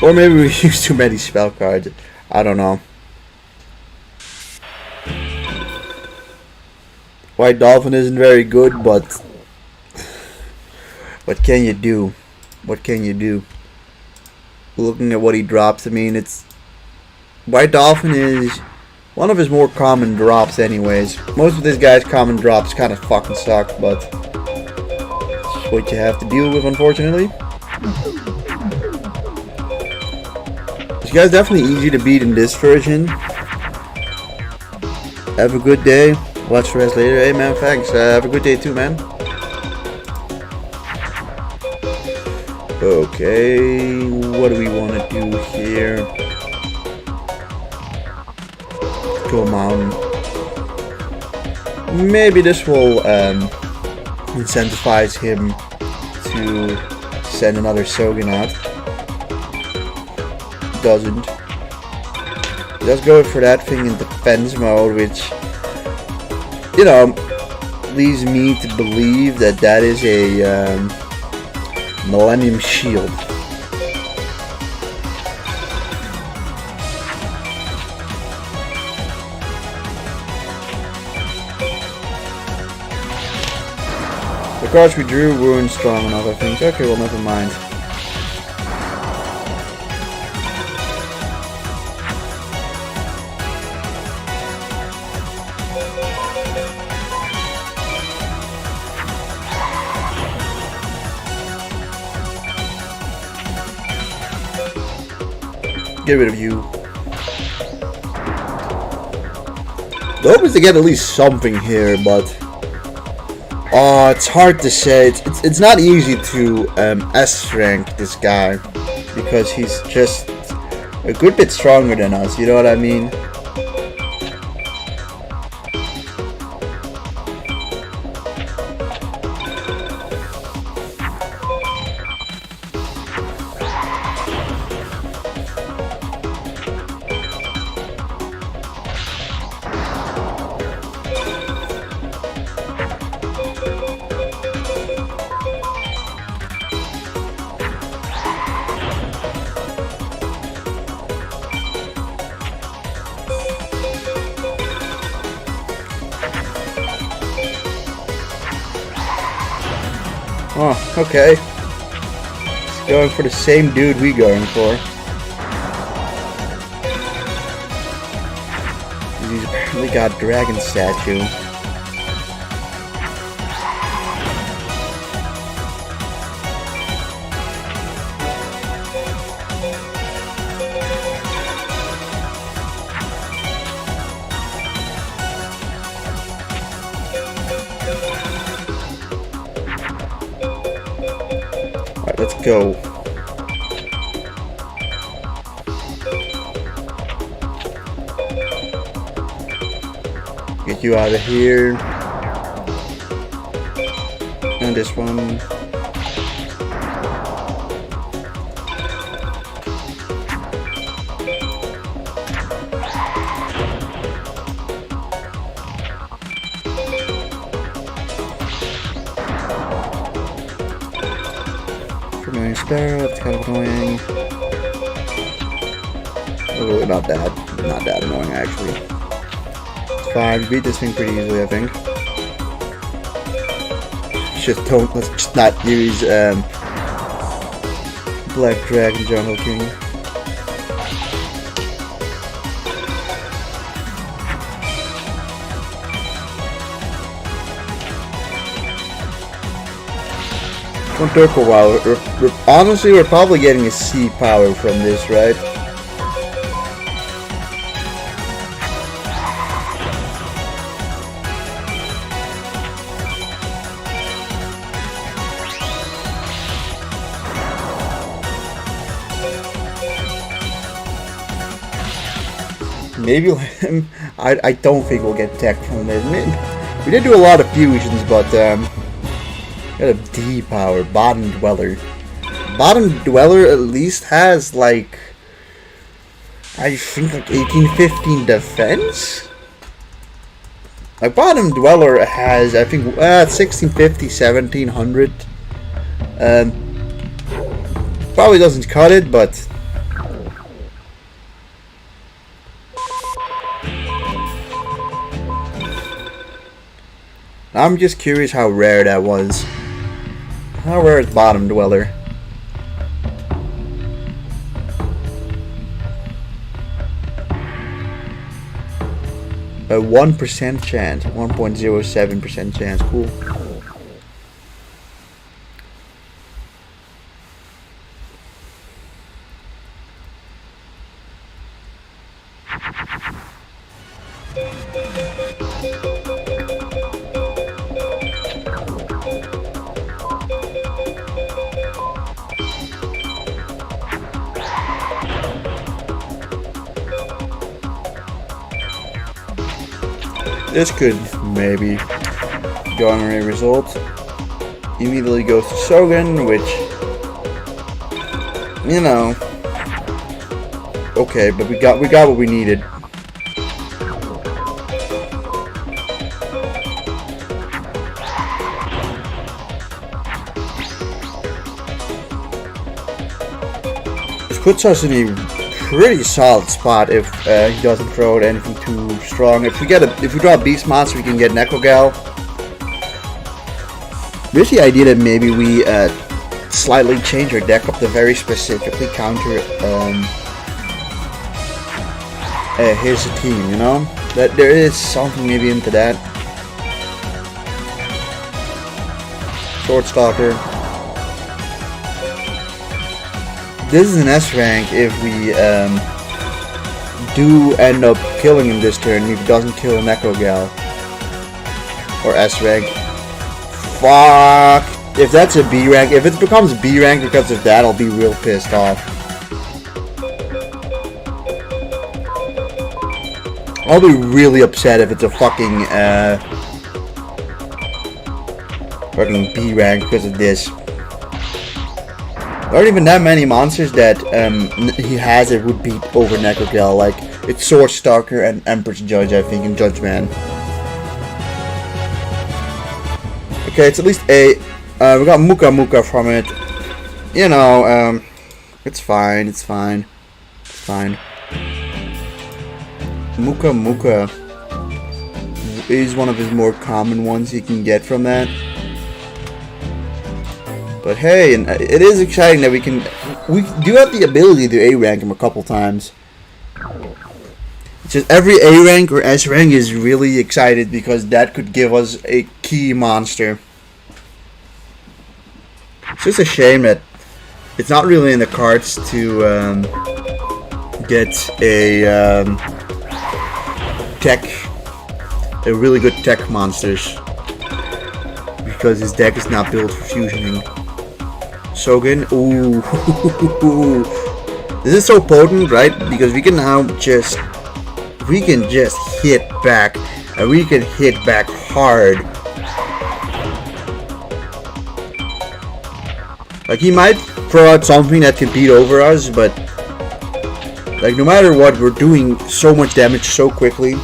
Or maybe we used too many spell cards. I don't know. White Dolphin isn't very good, but what can you do? What can you do? Looking at what he drops, I mean, it's White Dolphin is one of his more common drops anyways. Most of this guy's common drops kind of fucking suck, but it's what you have to deal with, unfortunately. This guy's definitely easy to beat in this version. Have a good day. Watch the rest later. Hey man, thanks. Have a good day too, man. Okay, what do we want to do here? Go mountain. Maybe this will incentivize him to send another Shogun out. Doesn't. He does go for that thing in defense mode, which, you know, leads me to believe that that is a Millennium Shield. The cards we drew weren't strong enough, I think. Okay, well, never mind. Get rid of you. The hope is to get at least something here, but it's hard to say. It's not easy to S rank this guy because he's just a good bit stronger than us. You know what I mean? Oh, okay. He's going for the same dude we going for. He's apparently got Dragon Statue. Let's go. Get you out of here. And this one. annoying Sparrow, that's kind of annoying. Really not that annoying actually. It's fine, we beat this thing pretty easily I think. Let's just not use Black Dragon Jungle King. One Turtle, wow. Honestly, we're probably getting a C power from this, right? Maybe I don't think we'll get tech from this. We did do a lot of fusions, but got a D power, Bottom Dweller. Bottom Dweller at least has like I think like 18-15 defense. Like Bottom Dweller has I think 1650, 1700. Probably doesn't cut it, but I'm just curious how rare that was. How rare is Bottom Dweller? A 1% chance, 1.07% chance. Cool. This could maybe garner a result. Immediately goes to Shogun, which, you know, okay, but we got what we needed. This puts us in a pretty solid spot if he doesn't throw out anything too strong. If we draw a beast monster, we can get Nekogal. There's the idea that maybe we slightly change our deck up to very specifically counter his team. You know, that there is something maybe into that. Sword Stalker. This is an S rank if we do end up killing him this turn if he doesn't kill Nekogal. Or S rank. Fuck! If that's a B rank, if it becomes B rank because of that, I'll be real pissed off. I'll be really upset if it's a fucking B rank because of this. There aren't even that many monsters that he has that would beat over Nekogal. Like, it's Sword Stalker and Empress Judge, I think, and Judge Man. Okay, it's at least A. We got Muka from it. You know, it's fine, it's fine. It's fine. Muka is one of his more common ones you can get from that. But hey, and it is exciting that we do have the ability to A rank him a couple times. It's just every A rank or S rank is really excited because that could give us a key monster. It's just a shame that it's not really in the cards to get a really good tech monsters because his deck is not built for fusioning. Shogun, ooh, this is so potent, right? Because we can now just hit back, and we can hit back hard. Like, he might throw out something that can beat over us, but like, no matter what, we're doing so much damage so quickly.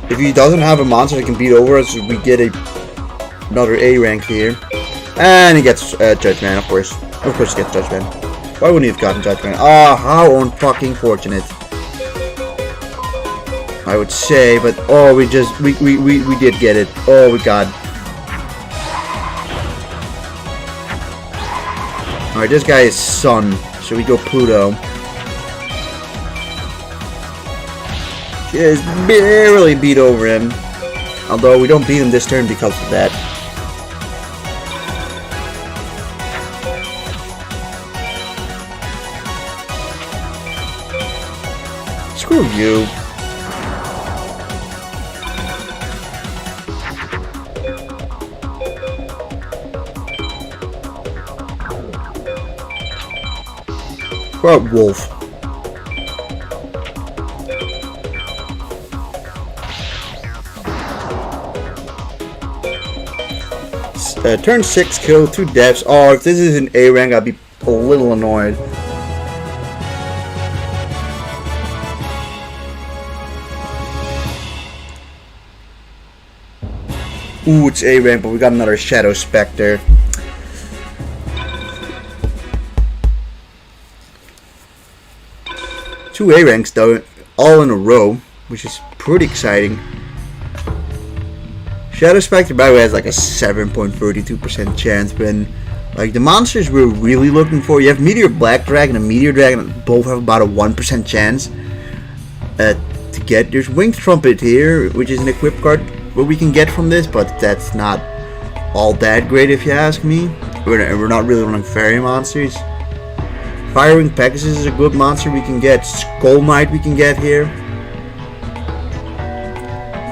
If he doesn't have a monster that can beat over us, we get another A rank here. And he gets Judge Man, of course. Of course he gets Judge Man. Why wouldn't he have gotten Judge Man? Ah, how unfucking fortunate. I would say, but oh, we did get it. Oh, we got. Alright, this guy is Sun, so we go Pluto. Just barely beat over him. Although we don't beat him this turn because of that. Screw you. What about Wolf? Turn 6, kill 2 devs. Oh, if this is an A rank, I'd be a little annoyed. Ooh, it's A rank, but we got another Shadow Spectre. Two A ranks though, all in a row, which is pretty exciting. Shadow Spectre, by the way, has like a 7.32% chance, when like the monsters we're really looking for, you have Meteor Black Dragon and Meteor Dragon, both have about a 1% chance to get. There's Winged Trumpet here, which is an equip card what we can get from this, but that's not all that great if you ask me. We're not really running fairy monsters. Firewing Pegasus is a good monster we can get. Skull Knight we can get here.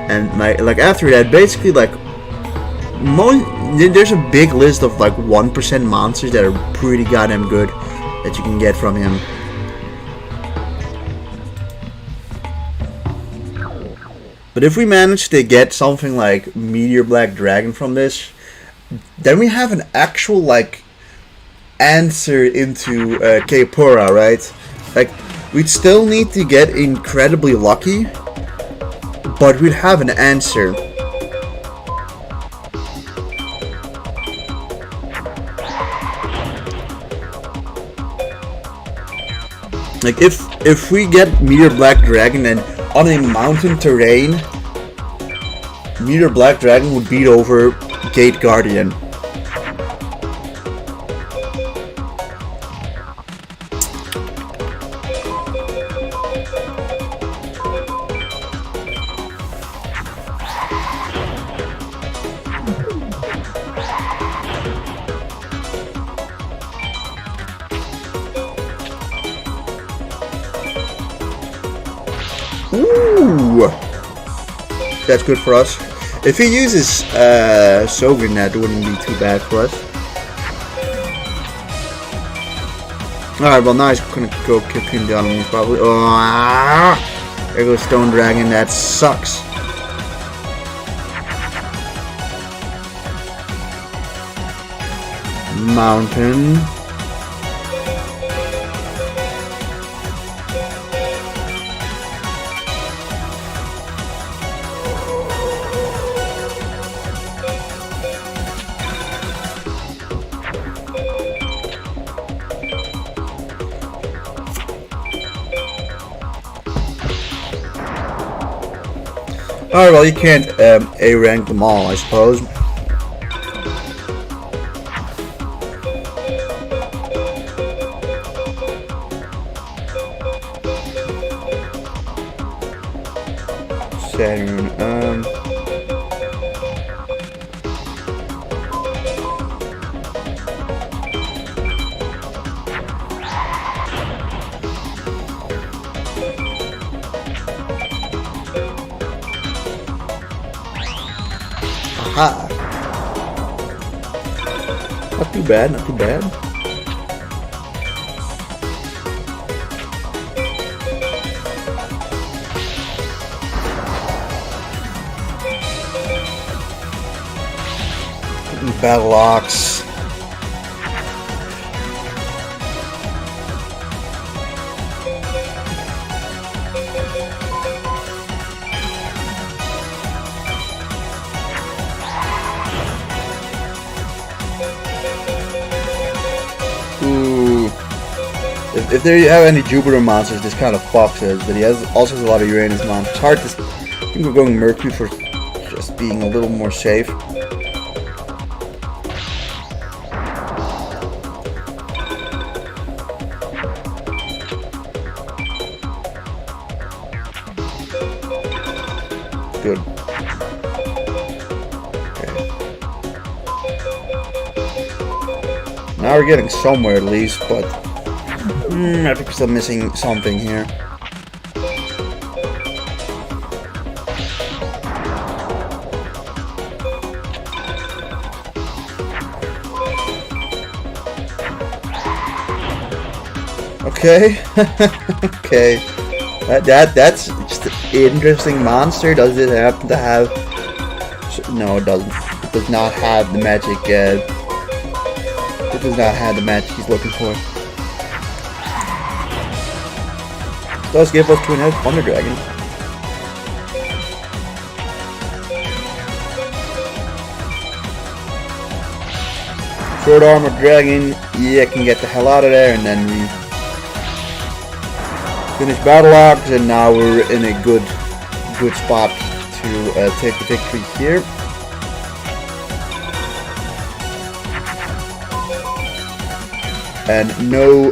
And like after that, basically like there's a big list of like 1% monsters that are pretty goddamn good that you can get from him. But if we manage to get something like Meteor Black Dragon from this, then we have an actual like answer into Kepura, right? Like we'd still need to get incredibly lucky, but we'd have an answer. Like if we get Meteor Black Dragon and on a mountain terrain, Meteor Black Dragon would beat over Gate Guardian. Ooh, that's good for us. If he uses Sovereign, that wouldn't be too bad for us. Alright, well now he's gonna go kick him down on me probably. Oh, there goes Stone Dragon, that sucks. Mountain. Alright, well you can't A-rank them all, I suppose. Saturn, Aha! Not too bad, not too bad. Battle Ox. if there have any Jupiter monsters, this kind of fucks us. But he also has a lot of Uranus monsters. It's hard to. I think we're going Mercury for just being a little more safe. Good. Okay. Now we're getting somewhere at least, but I think we're still missing something here. Okay. Okay. That's just an interesting monster. Does it happen to have? No, it doesn't. It does not have the magic. It does not have the magic he's looking for. It does give us 2.5 Thunder Dragon. Short Armor Dragon. Yeah, can get the hell out of there, and then we finish battle logs, and now we're in a good spot to take the victory here. And no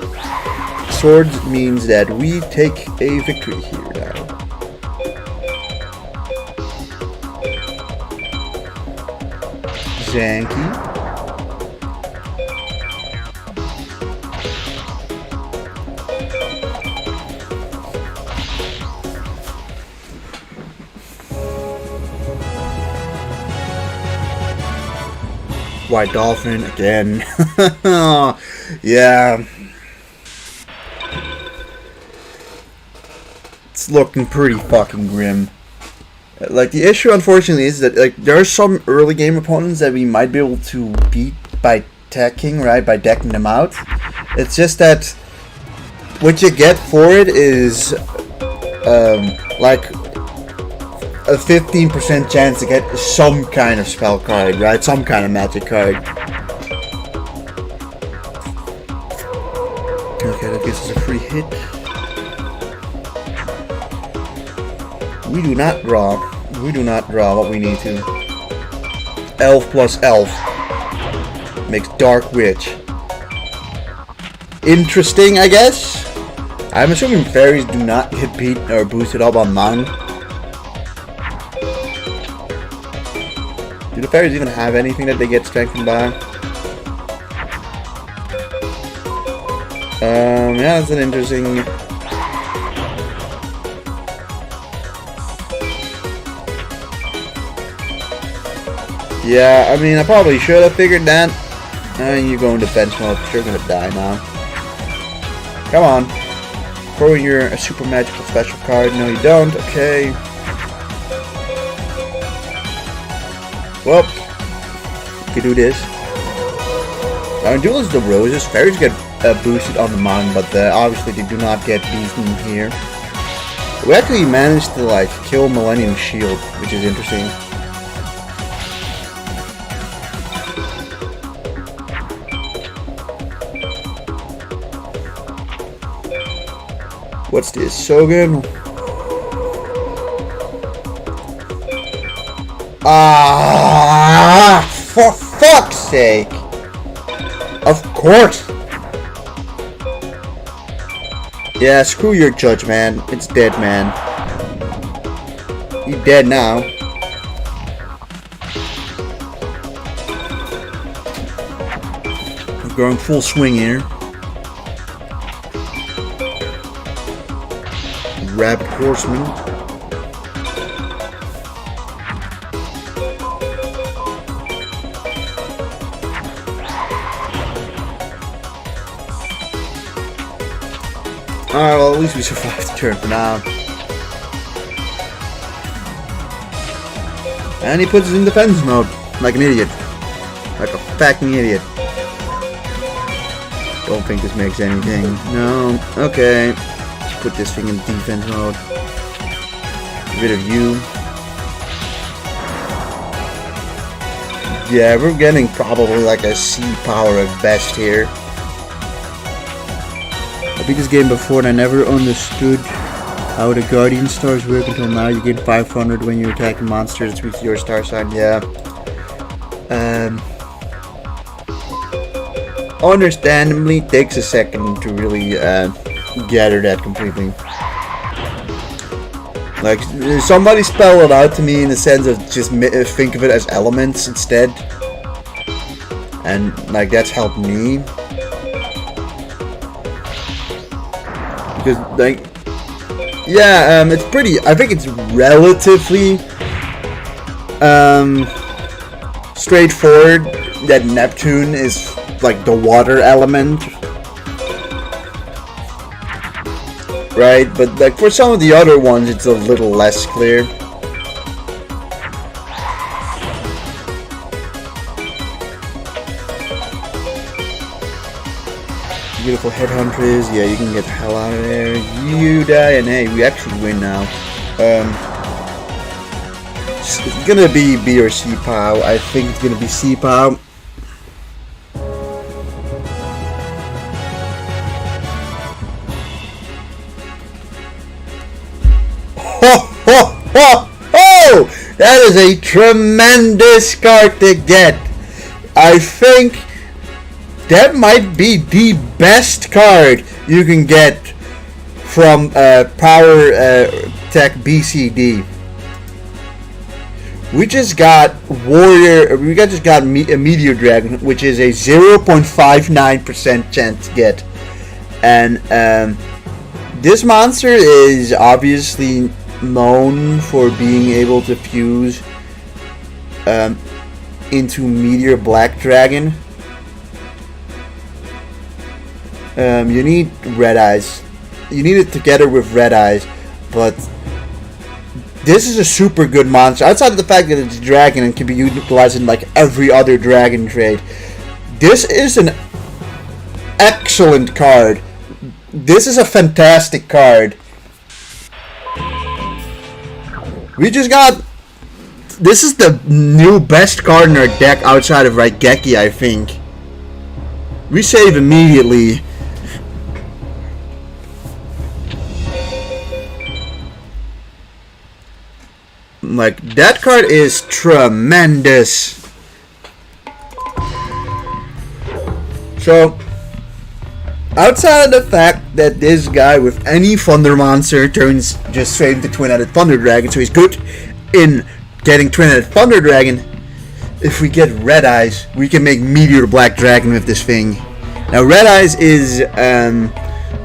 swords means that we take a victory here now. Zanky. White Dolphin again. Yeah. It's looking pretty fucking grim. Like, the issue, unfortunately, is that, like, there are some early game opponents that we might be able to beat by teching, right? By decking them out. It's just that what you get for it is, like, a 15% chance to get some kind of spell card, right? Some kind of magic card. Okay, that gives us a free hit. We do not draw. We do not draw what we need to. Elf plus elf makes Dark Witch. Interesting, I guess. I'm assuming fairies do not get beat or boosted up on Mon. Do the fairies even have anything that they get strengthened by? Yeah, that's an interesting. Yeah, I mean, I probably should have figured that. You go in defense mode, you're gonna die now. Come on. Throw in your super magical special card. No, you don't. Okay. Well, you can do this. Now, in Duels of the Roses, fairies get boosted on the Mon, but obviously they do not get beaten here. We actually managed to, like, kill Millennium Shield, which is interesting. What's this? Sogan? Ah, for fuck's sake! Of course! Yeah, screw your judge, man. It's dead, man. He's dead now. I'm going full swing here. Rabbit Horseman. Alright, well, at least we survived the turn for now. And he puts us in defense mode. Like an idiot. Like a fucking idiot. Don't think this makes anything. No. Okay. Let's put this thing in defense mode. Get rid of you. Yeah, we're getting probably like a C power at best here. beat this game before and I never understood how the Guardian stars work until now. You get 500 when you're attacking monsters with your star sign. Yeah. Understandably, takes a second to really gather that completely. Like, somebody spell it out to me in the sense of just think of it as elements instead. And, like, that's helped me. Because, like, yeah, it's pretty, I think it's relatively straightforward that Neptune is, like, the water element. Right, but like for some of the other ones, it's a little less clear. Beautiful headhunters, yeah, you can get the hell out of there. You die, and hey, we actually win now. It's gonna be B or C POW. I think it's gonna be C POW. Oh, that is a tremendous card to get. I think that might be the best card you can get from Power Tech BCD. We just got Warrior. We just got a Meteor Dragon, which is a 0.59% chance to get, and this monster is obviously known for being able to fuse into Meteor Black Dragon. You need Red Eyes. You need it together with Red Eyes, but this is a super good monster. Outside of the fact that it's dragon and can be utilized in like every other dragon trade, this is an excellent card. This is a fantastic card. We just got... This is the new best card in our deck outside of Raigeki, I think. We save immediately. Like, that card is tremendous. So, outside of the fact that this guy with any Thunder monster turns just straight into Twin-Headed Thunder Dragon, so he's good in getting Twin-Headed Thunder Dragon. If we get Red Eyes, we can make Meteor Black Dragon with this thing. Now, Red Eyes is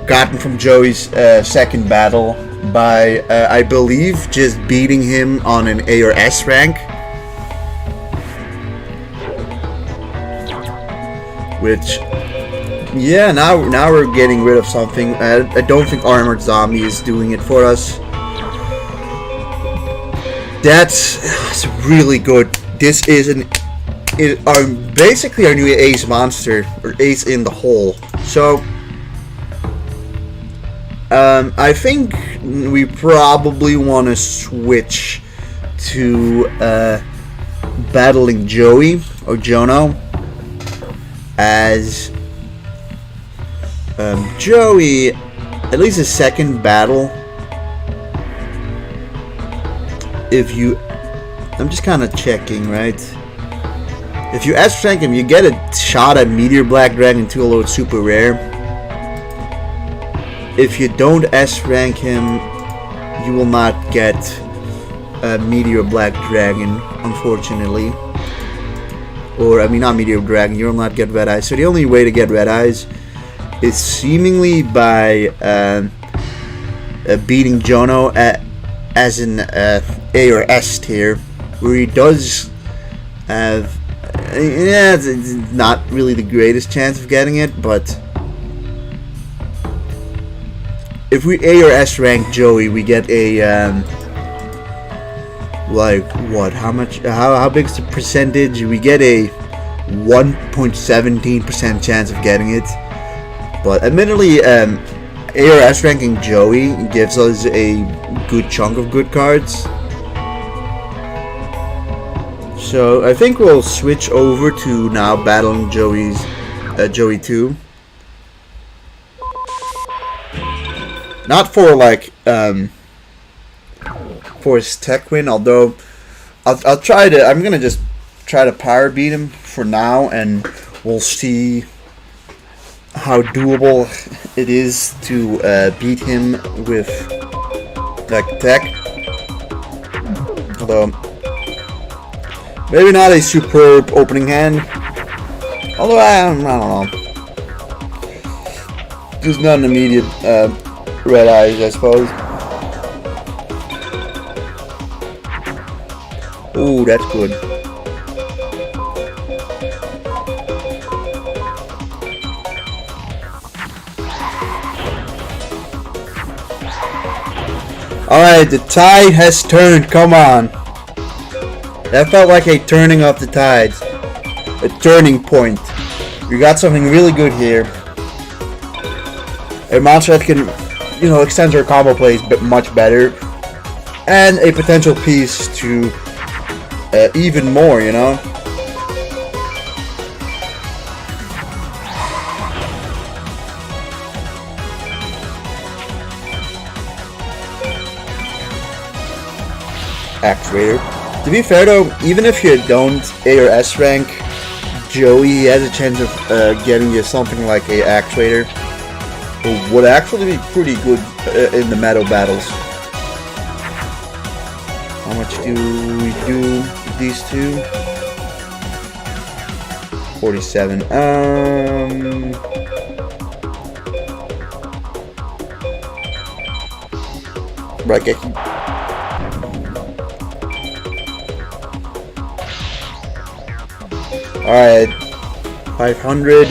gotten from Joey's second battle by, I believe, just beating him on an A or S rank. Which... yeah, now we're getting rid of something. I don't think Armored Zombie is doing it for us. That's really good. This is basically our new ace monster, or ace in the hole. So, I think we probably want to switch to battling Joey or Jono as Joey, at least his second battle. If you, I'm just kind of checking, right? If you S-rank him, you get a shot at Meteor Black Dragon 2, although it's super rare. If you don't S-rank him, you will not get a Meteor Black Dragon, unfortunately. Or, I mean, not Meteor Dragon, you will not get Red Eyes. So the only way to get Red Eyes is seemingly by beating Jono as an A or S tier, where he does have, yeah, it's not really the greatest chance of getting it, but if we A or S rank Joey, we get a like what? How much? How big is the percentage? We get a 1.17% chance of getting it. But admittedly, A or S ranking Joey gives us a good chunk of good cards. So I think we'll switch over to now battling Joey 2. Not for like for his tech win, although I'll try to. I'm gonna just try to power beat him for now, and we'll see how doable it is to beat him with like tech. Although maybe not a superb opening hand. Although I don't know. Just not an immediate red eyes, I suppose. Ooh, that's good. Alright, the tide has turned. Come on. That felt like a turning of the tides. A turning point. We got something really good here. A monster that can, you know, extend our combo plays much better. And a potential piece to even more, you know? Actuator. To be fair though, even if you don't A or S rank Joey, has a chance of getting you something like a Actuator. Would actually be pretty good in the metal battles. How much do we do with these two? 47. Raigeki. Alright, 500.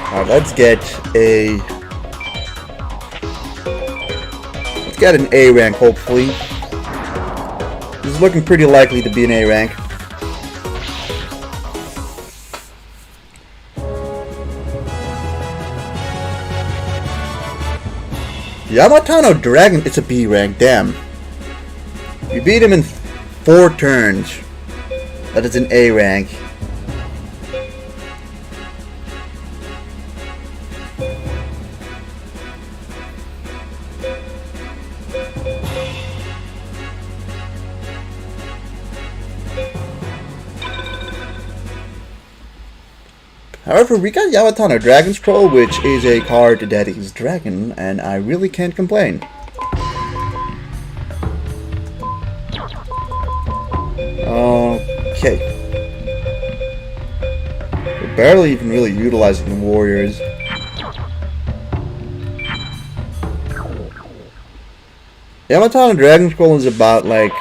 Alright, let's get an A rank, hopefully. This is looking pretty likely to be an A rank. Yamatano Dragon, it's a B rank, damn. You beat him in 4 turns. That is an A rank. However, we got Yamatano Dragon Scroll, which is a card that is dragon, and I really can't complain. Okay. We're barely even really utilizing the warriors. Yamatano Dragon Scroll is about like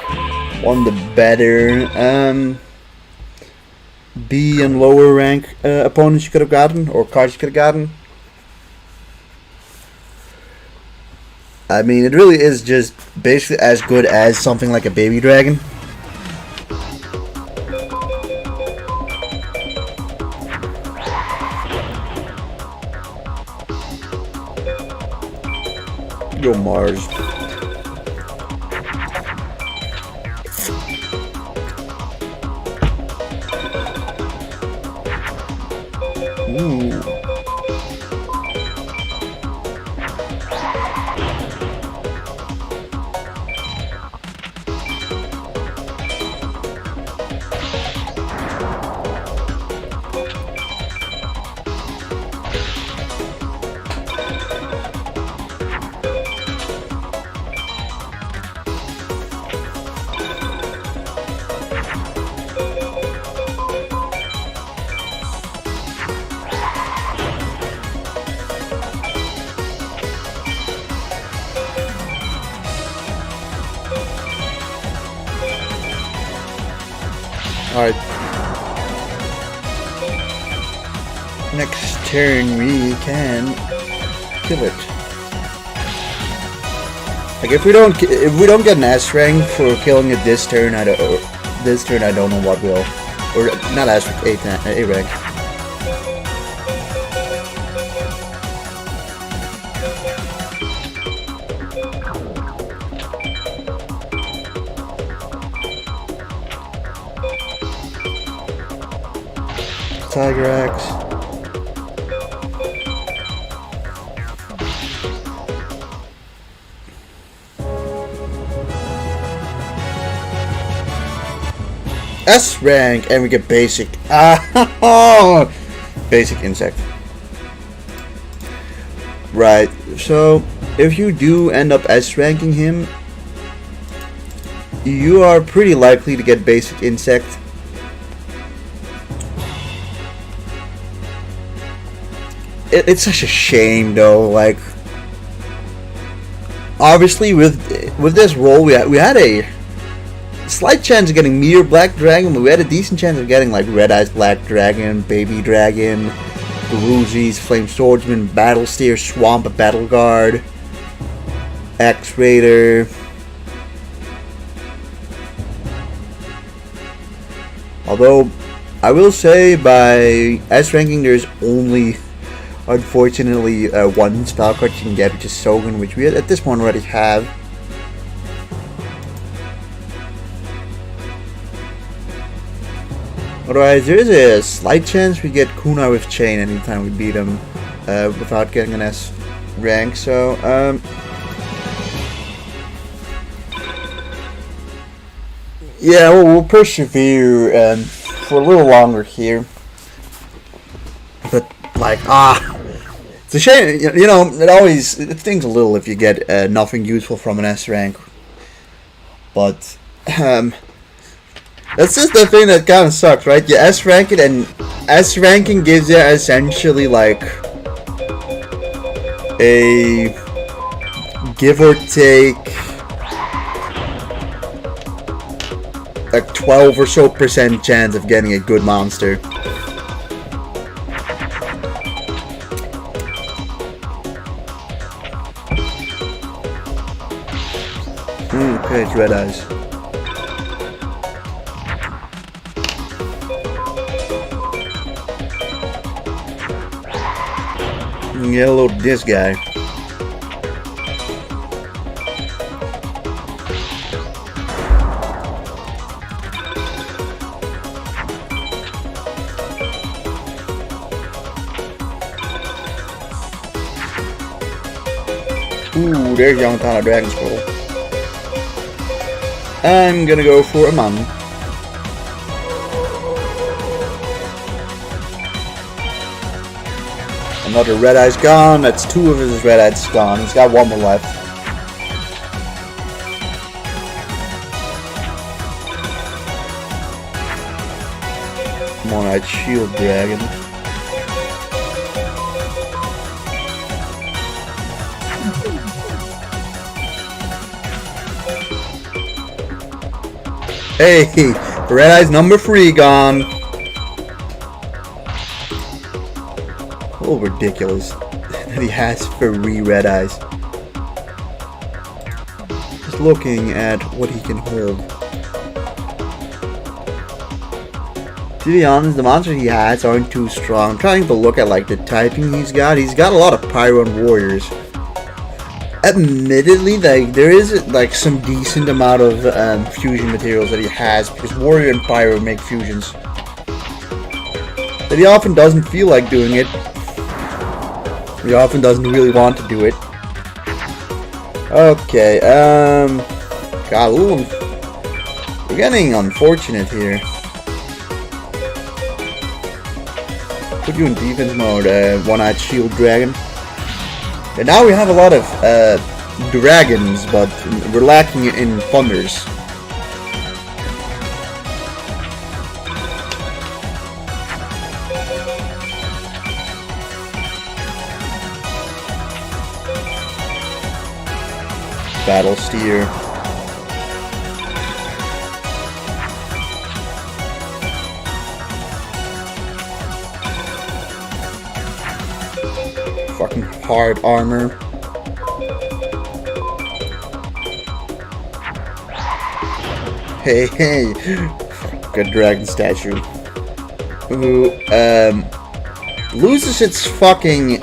one of the better B and lower rank opponents you could have gotten, or cards you could have gotten. I mean, it really is just basically as good as something like a baby dragon. Go Mars. Ooh. Alright. Next turn we can kill it. Like if we don't get an S rank for killing it this turn, I don't know what will. Or not S rank, A rank. Tiger Axe. S rank, and we get basic. Basic insect. Right, so if you do end up S ranking him, you are pretty likely to get basic insect. It's such a shame though, like, obviously with this roll we had a slight chance of getting Meteor Black Dragon, but we had a decent chance of getting like Red Eyes Black Dragon, Baby Dragon, Garuzis, Flame Swordsman, Battle Steer, Swamp Battle Guard, X Raider. Although I will say by S ranking there's only unfortunately one spell card you can get, which is Sogan, which we at this point already have. Otherwise, there is a slight chance we get Kunai with Chain anytime we beat him without getting an S rank. So, yeah, we'll persevere for a little longer here. But, like, it's a shame, you know, it stings a little if you get nothing useful from an S rank. But, that's just the thing that kind of sucks, right? You S rank it, and S ranking gives you essentially like a give or take like 12 or so % chance of getting a good monster. Okay, it's Red Eyes. Yeah, load this guy. Ooh, there's Young Tana Dragon Scroll. I'm gonna go for a Mum. Another Red Eye's gone. That's 2 of his Red Eyes gone. He's got 1 more left. One-eyed Shield Dragon. Hey, Red Eye's number 3 gone. Oh, ridiculous that he has 3 Red Eyes. Just looking at what he can hold. To be honest, the monsters he has aren't too strong. I'm trying to look at like the typing he's got. He's got a lot of Pyro and Warriors. Admittedly, like there is like some decent amount of fusion materials that he has, because Warrior and Pyro make fusions. But he often doesn't feel like doing it. He often doesn't really want to do it. Okay, got a little. We're getting unfortunate here. Put you in defense mode, One-Eyed Shield Dragon. And now we have a lot of dragons, but we're lacking in thunders. Battle Steer. Fucking hard armor. Hey, hey. Good dragon statue. Who, loses its fucking...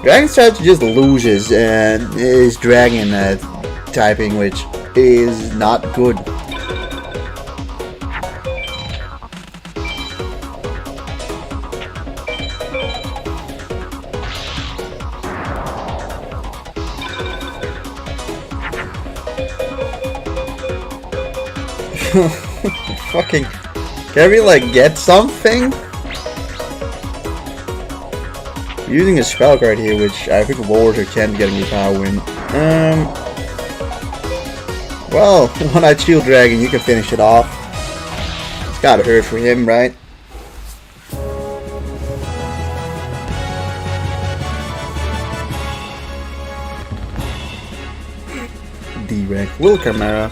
Dragon statue just loses and is dragon typing, which is not good. Fucking... Can we, like, get something? Using a spell card here, which I think lowers her chance of getting a power win. Well, One-Eyed Shield Dragon, you can finish it off. It's gotta hurt for him, right? D-rank Will Chimera.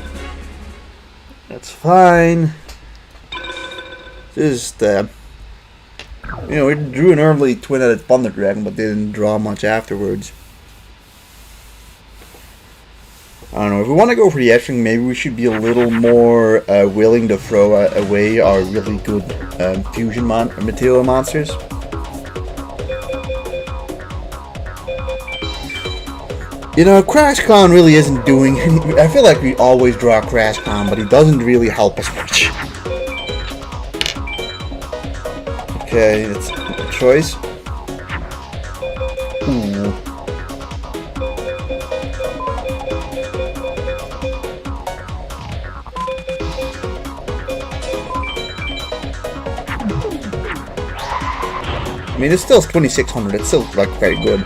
That's fine. Just, you know, we drew an early twin-headed Thunder Dragon, but didn't draw much afterwards. I don't know, if we want to go for the etching, maybe we should be a little more willing to throw away our really good fusion material monsters. You know, Crash Clown really isn't doing anything. I feel like we always draw Crash Clown, but he doesn't really help us much. Okay, it's a choice. Ooh. I mean, it's still 2600. It's still like very good.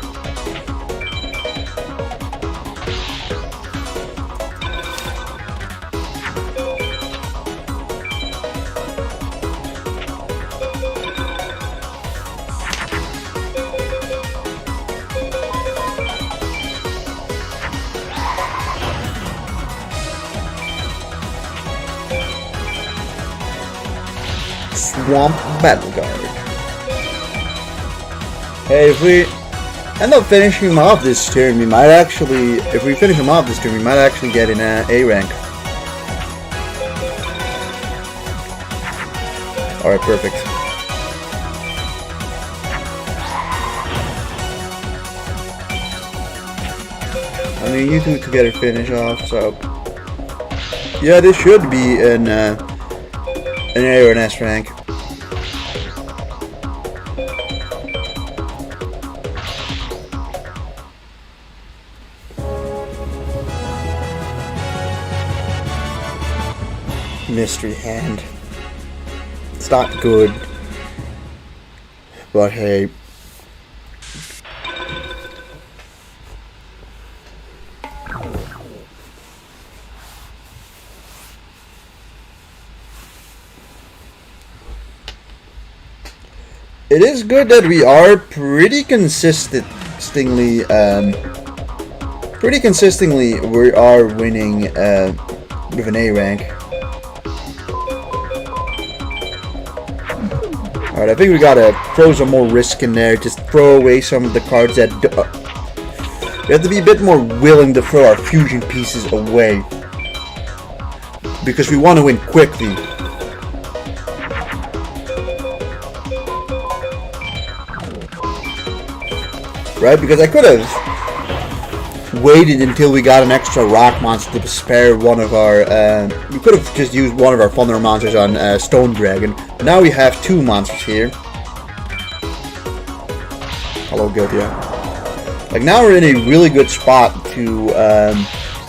Swamp Battle Guard. Hey, if we end up finishing him off this turn, we might actually, if we finish him off this turn, we might actually get an A rank. Alright, perfect. I mean, you two together finish off, so... Yeah, this should be an A or an S rank. Mystery hand. It's not good, but hey. It is good that we are pretty consistently we are winning with an A rank. Alright, I think we gotta throw some more risk in there. Just throw away some of the cards that... we have to be a bit more willing to throw our fusion pieces away. Because we want to win quickly. Right? Because I could have waited until we got an extra rock monster to spare one of our... we could have just used one of our thunder monsters on Stone Dragon. Now we have two monsters here. Hello, Guiltia. Like, now we're in a really good spot to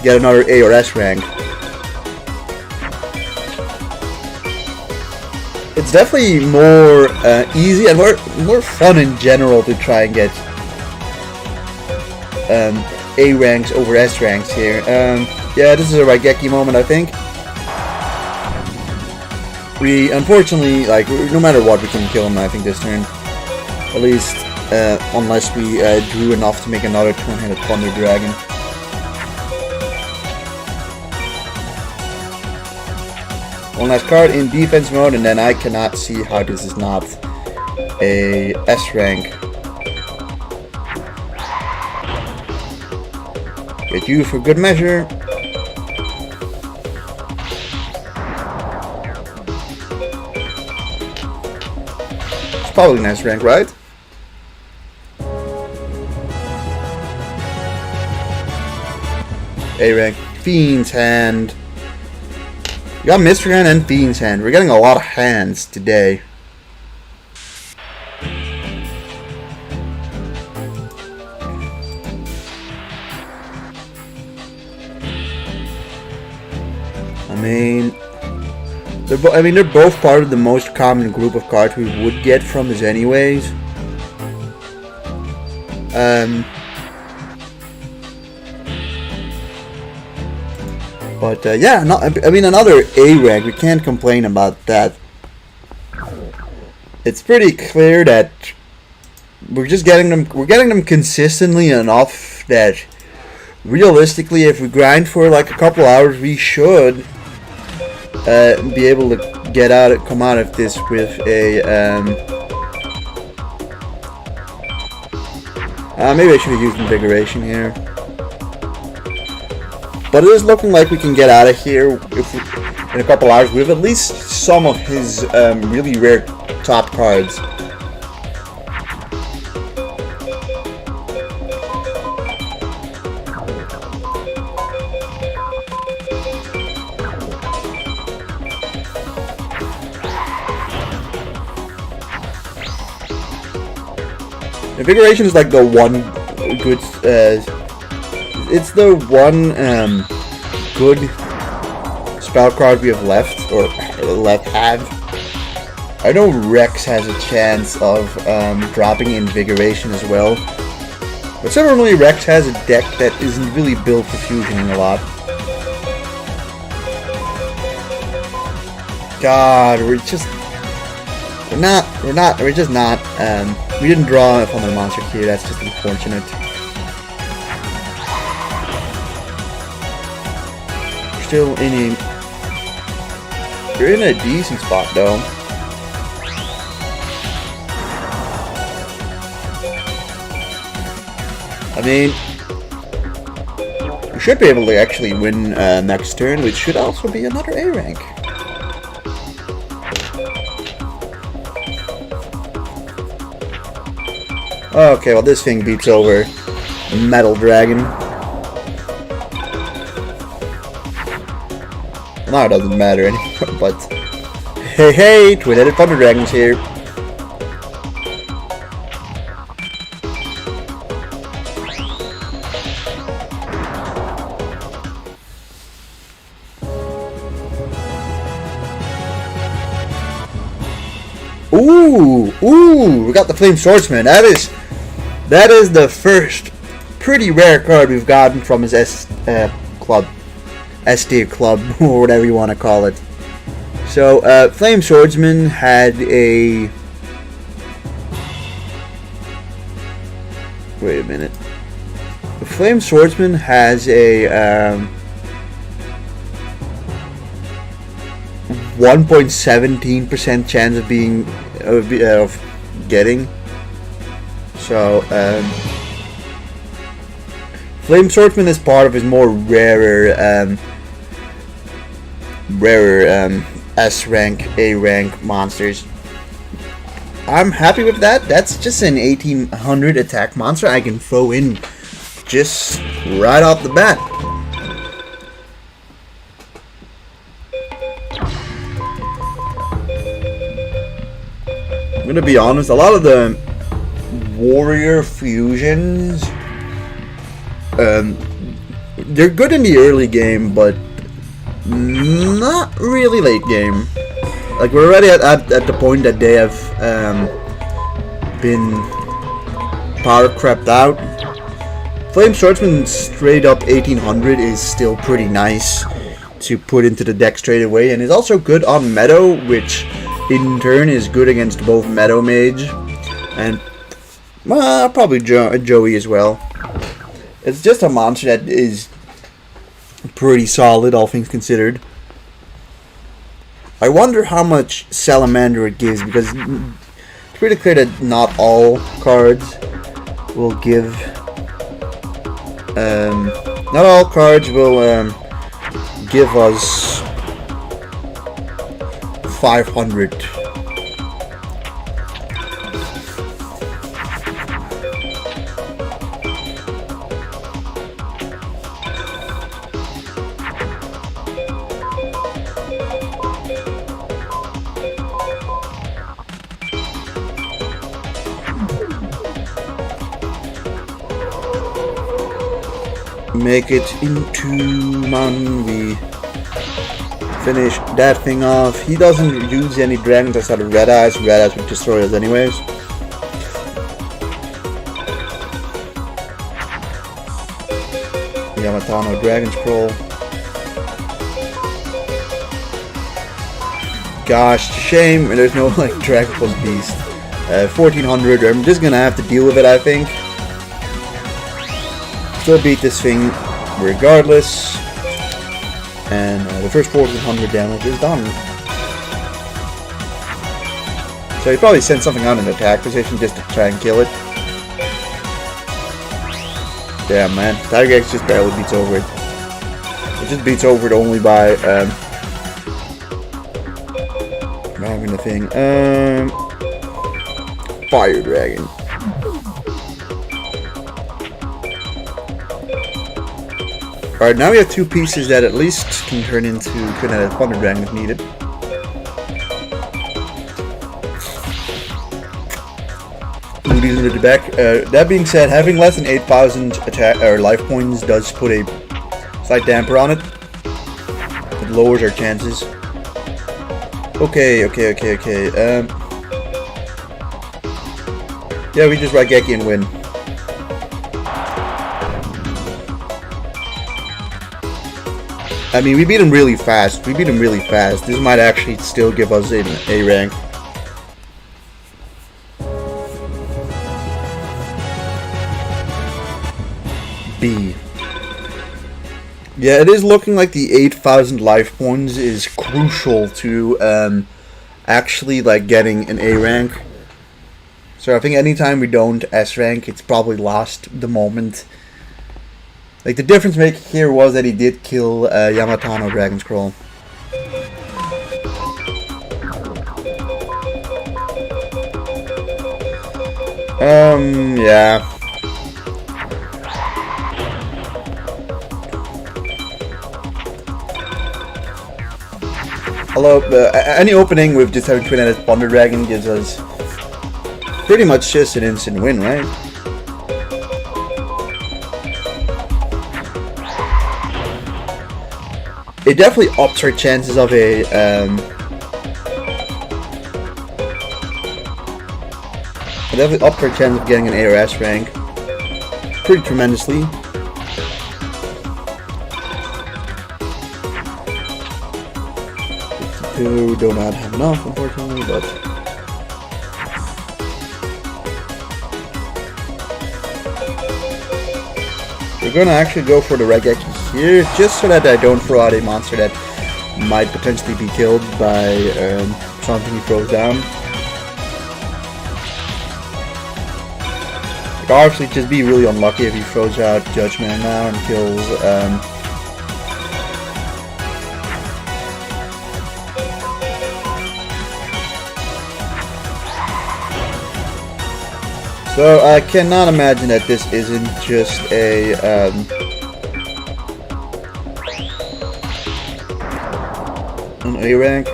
get another A or S rank. It's definitely more easy and more fun in general to try and get A ranks over S ranks here. Yeah, this is a Raigeki moment, I think. We, unfortunately, like, no matter what, we couldn't kill him, I think, this turn. At least, unless we drew enough to make another twin-headed Thunder Dragon. One last card in defense mode, and then I cannot see how this is not a S rank. Get you for good measure. It's probably an S rank, right? A rank. Fiend's Hand. We got Mystery Hand and Fiend's Hand. We're getting a lot of hands today. I mean, I mean, they're both part of the most common group of cards we would get from this anyways. But yeah, I mean, another A rank. We can't complain about that. It's pretty clear that we're just getting them. We're getting them consistently enough that realistically, if we grind for like a couple hours, we should be able to come out of this with a. Maybe I should have used invigoration here. But it is looking like we can get out of here in a couple hours with at least some of his really rare top cards. Invigoration is like the one good. It's the one good spell card we have left, or have. I know Rex has a chance of dropping Invigoration as well. But similarly, Rex has a deck that isn't really built for fusioning a lot. God, we're just not. We didn't draw from the monster here. That's just unfortunate. We're still you're in a decent spot though. I mean, we should be able to actually win next turn, which should also be another A rank. Okay, well this thing beats over Metal Dragon. Now it doesn't matter anymore, but hey, Twin-Headed Thunder Dragon's here. Ooh, we got the Flame Swordsman. That is the first pretty rare card we've gotten from his S tier club, or whatever you want to call it. So, Flame Swordsman had a... Wait a minute. The Flame Swordsman has a 1.17% chance of being of getting. So, Flame Swordsman is part of his more rarer S rank, A rank monsters. I'm happy with that. That's just an 1800 attack monster I can throw in just right off the bat. I'm gonna be honest, a lot of the warrior fusions, they're good in the early game, but not really late game. Like, we're already at the point that they have been power crept out. Flame Swordsman straight up 1800 is still pretty nice to put into the deck straight away, and is also good on Meadow, which in turn is good against both Meadow Mage and probably Joey as well. It's just a monster that is pretty solid, all things considered. I wonder how much Salamander it gives, because it's pretty clear that not all cards will give... not all cards will give us 500. Make it into Manvi. finish that thing off. He doesn't use any dragons outside of Red Eyes. Red Eyes would destroy us anyways. Yamatano Dragon Scroll. Gosh, shame there's no like Dragon Plus Beast. 1400. I'm just gonna have to deal with it, I think. Still beat this thing regardless. And the first 1400 damage is done. So he probably sent something out in attack position just to try and kill it. Damn, man. Tiger X just barely beats over it. It just beats over it only by having the thing. Fire Dragon. Alright, now we have two pieces that at least can turn into Twin-Headed Thunder Dragon if needed. Moody's into the back. That being said, having less than 8,000 attack or life points does put a slight damper on it. It lowers our chances. Okay. Yeah, we just Raigeki and win. I mean, we beat him really fast. This might actually still give us an A rank. B. Yeah, it is looking like the 8,000 life points is crucial to actually like getting an A rank. So I think anytime we don't S rank, it's probably lost the moment. Like the difference maker here was that he did kill Yamatano Dragon Scroll. Yeah. Although, any opening with just having Twin-Headed Thunder Dragon gives us pretty much just an instant win, right? It definitely ups our chances of a, it definitely ups our chance of getting an A or S rank pretty tremendously. Who do not have enough, unfortunately, but we're gonna actually go for the Raigeki here, just so that I don't throw out a monster that might potentially be killed by something he throws down. Like, obviously, just be really unlucky if he throws out Judgment now and kills. So I cannot imagine that this isn't just a an A rank,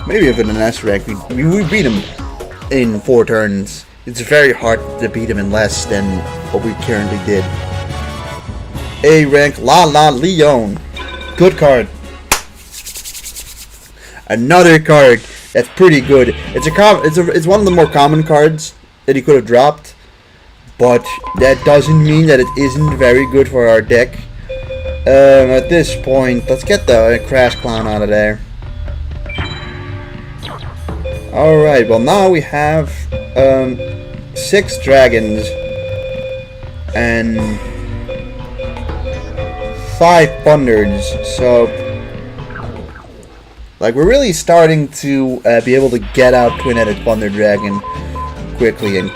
maybe even an S rank. We beat him in 4 turns. It's very hard to beat him in less than what we currently did. A rank, La Leon. Good card. Another card that's pretty good. It's one of the more common cards that he could have dropped. But that doesn't mean that it isn't very good for our deck. At this point, let's get the Crash Clown out of there. Alright, well now we have 6 dragons and 5 thunders. So, like, we're really starting to be able to get out Twin-Headed Thunder Dragon quickly and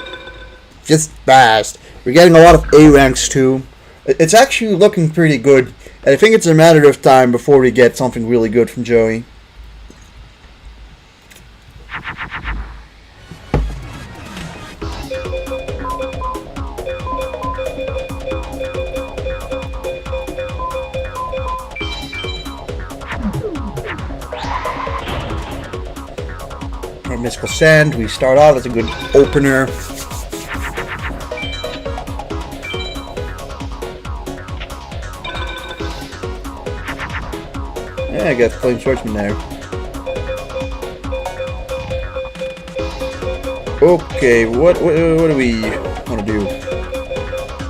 just fast. We're getting a lot of A ranks too. It's actually looking pretty good. And I think it's a matter of time before we get something really good from Joey. Our Mystical Sand, we start off as a good opener. I got Flame Swordsman there. Okay, what do we want to do?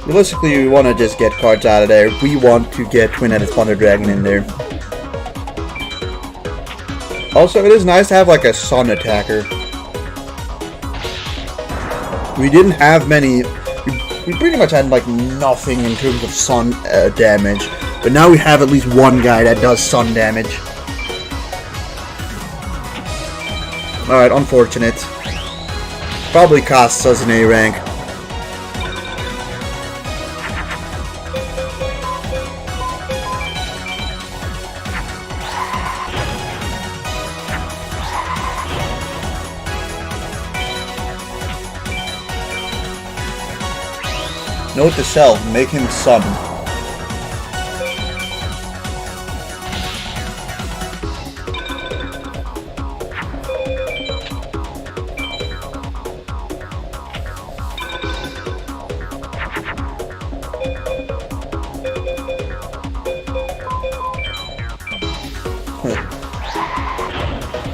Realistically, we want to just get cards out of there. We want to get Twin-Headed Thunder Dragon in there. Also, it is nice to have like a Sun attacker. We didn't have many. We pretty much had like nothing in terms of Sun damage. But now we have at least one guy that does Sun damage. Alright, unfortunate. Probably costs us an A rank. Note to self, make him Sun.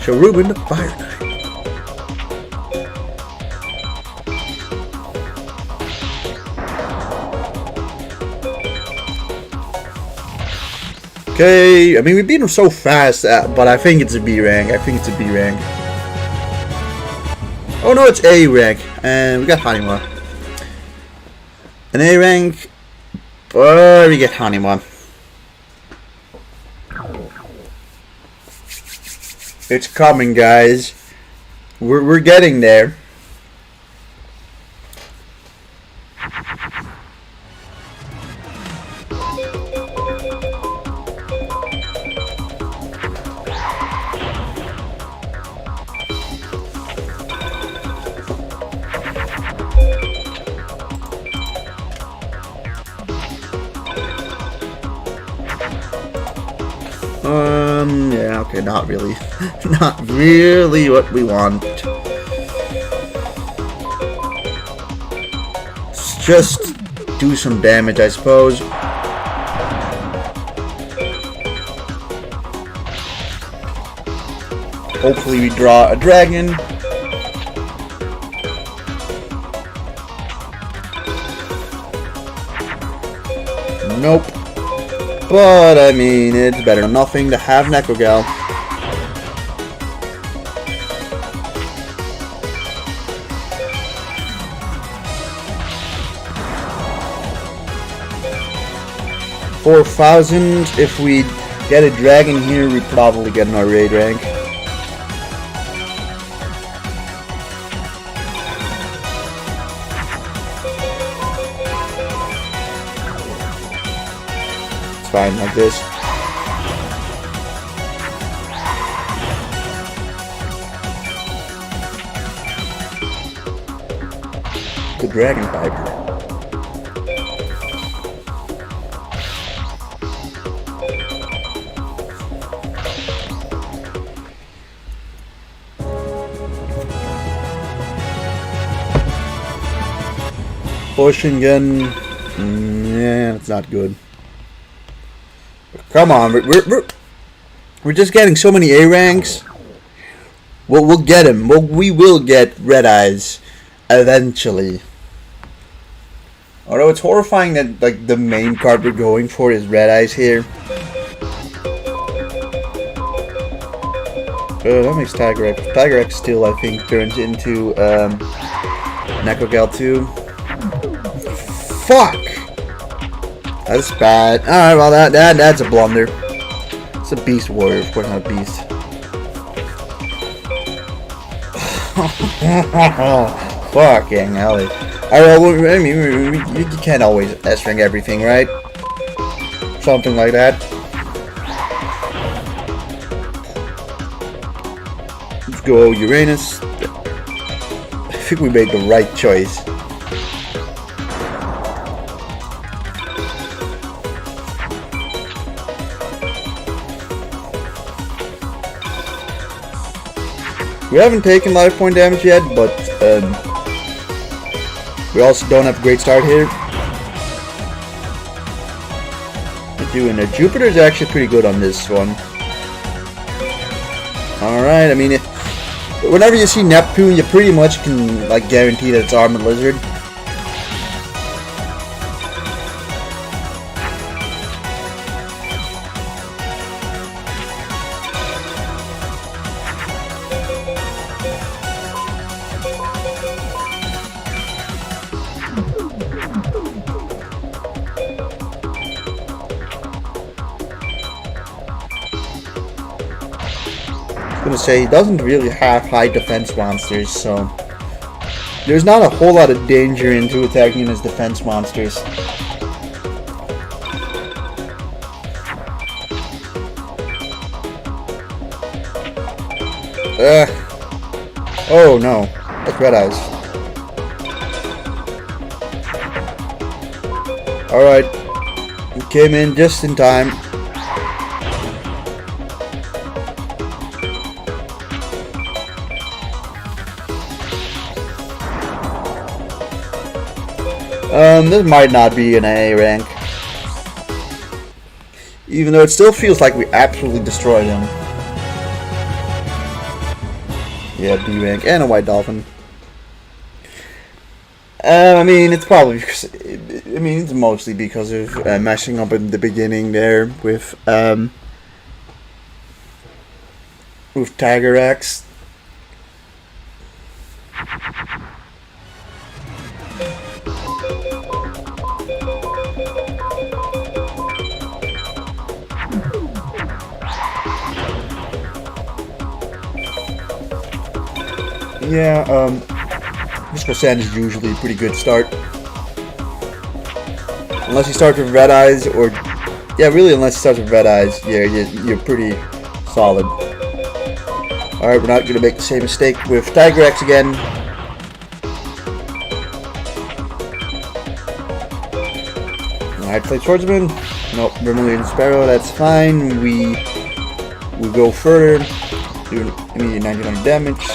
Show Ruben the Fire Knight. Okay, I mean we beat him so fast, but I think it's a B rank. Oh no, it's A rank, and we got Hanima. An A rank, but we get Hanima. It's coming, guys. We're getting there. Yeah, okay, not really. Not really what we want. Let's just do some damage, I suppose. Hopefully we draw a dragon. Nope. But, I mean, it's better than nothing to have Nekogal. $4,000. If we get a dragon here, we probably get an raid rank. Fine like this. The Dragon Piper. Potion gun. Yeah, it's not good. Come on, we're just getting so many A ranks. We'll get him. We will get Red Eyes eventually. Although it's horrifying that like the main card we're going for is Red Eyes here. That makes Tiger X. Tiger X still I think turns into Nekogal too. Fuck. That's bad. Alright, well that's a blunder. It's a beast warrior, of course not a beast. Fucking hell. Alright, I mean, you can't always S-rank everything, right? Something like that. Let's go Uranus. I think we made the right choice. We haven't taken life point damage yet, but we also don't have a great start here. We're doing it. Jupiter's actually pretty good on this one. Alright, I mean, whenever you see Neptune, you pretty much can like guarantee that it's Armored Lizard. Gonna say he doesn't really have high defense monsters, so there's not a whole lot of danger into attacking his defense monsters. Oh no, that's Red Eyes. Alright, he came in just in time. This might not be an A rank. Even though it still feels like we absolutely destroyed him. Yeah, B rank. And a White Dolphin. I mean, it's probably because... I mean, it's mostly because of messing up in the beginning there with Tiger X. Yeah, Mystical Sand is usually a pretty good start. Unless you start with Red Eyes, or... Yeah, really, unless you start with Red Eyes, yeah, you're pretty solid. Alright, we're not going to make the same mistake with Tiger X again. Alright, play Swordsman. Nope, Vermilion Sparrow, that's fine. We go further. Do immediate 1900 damage.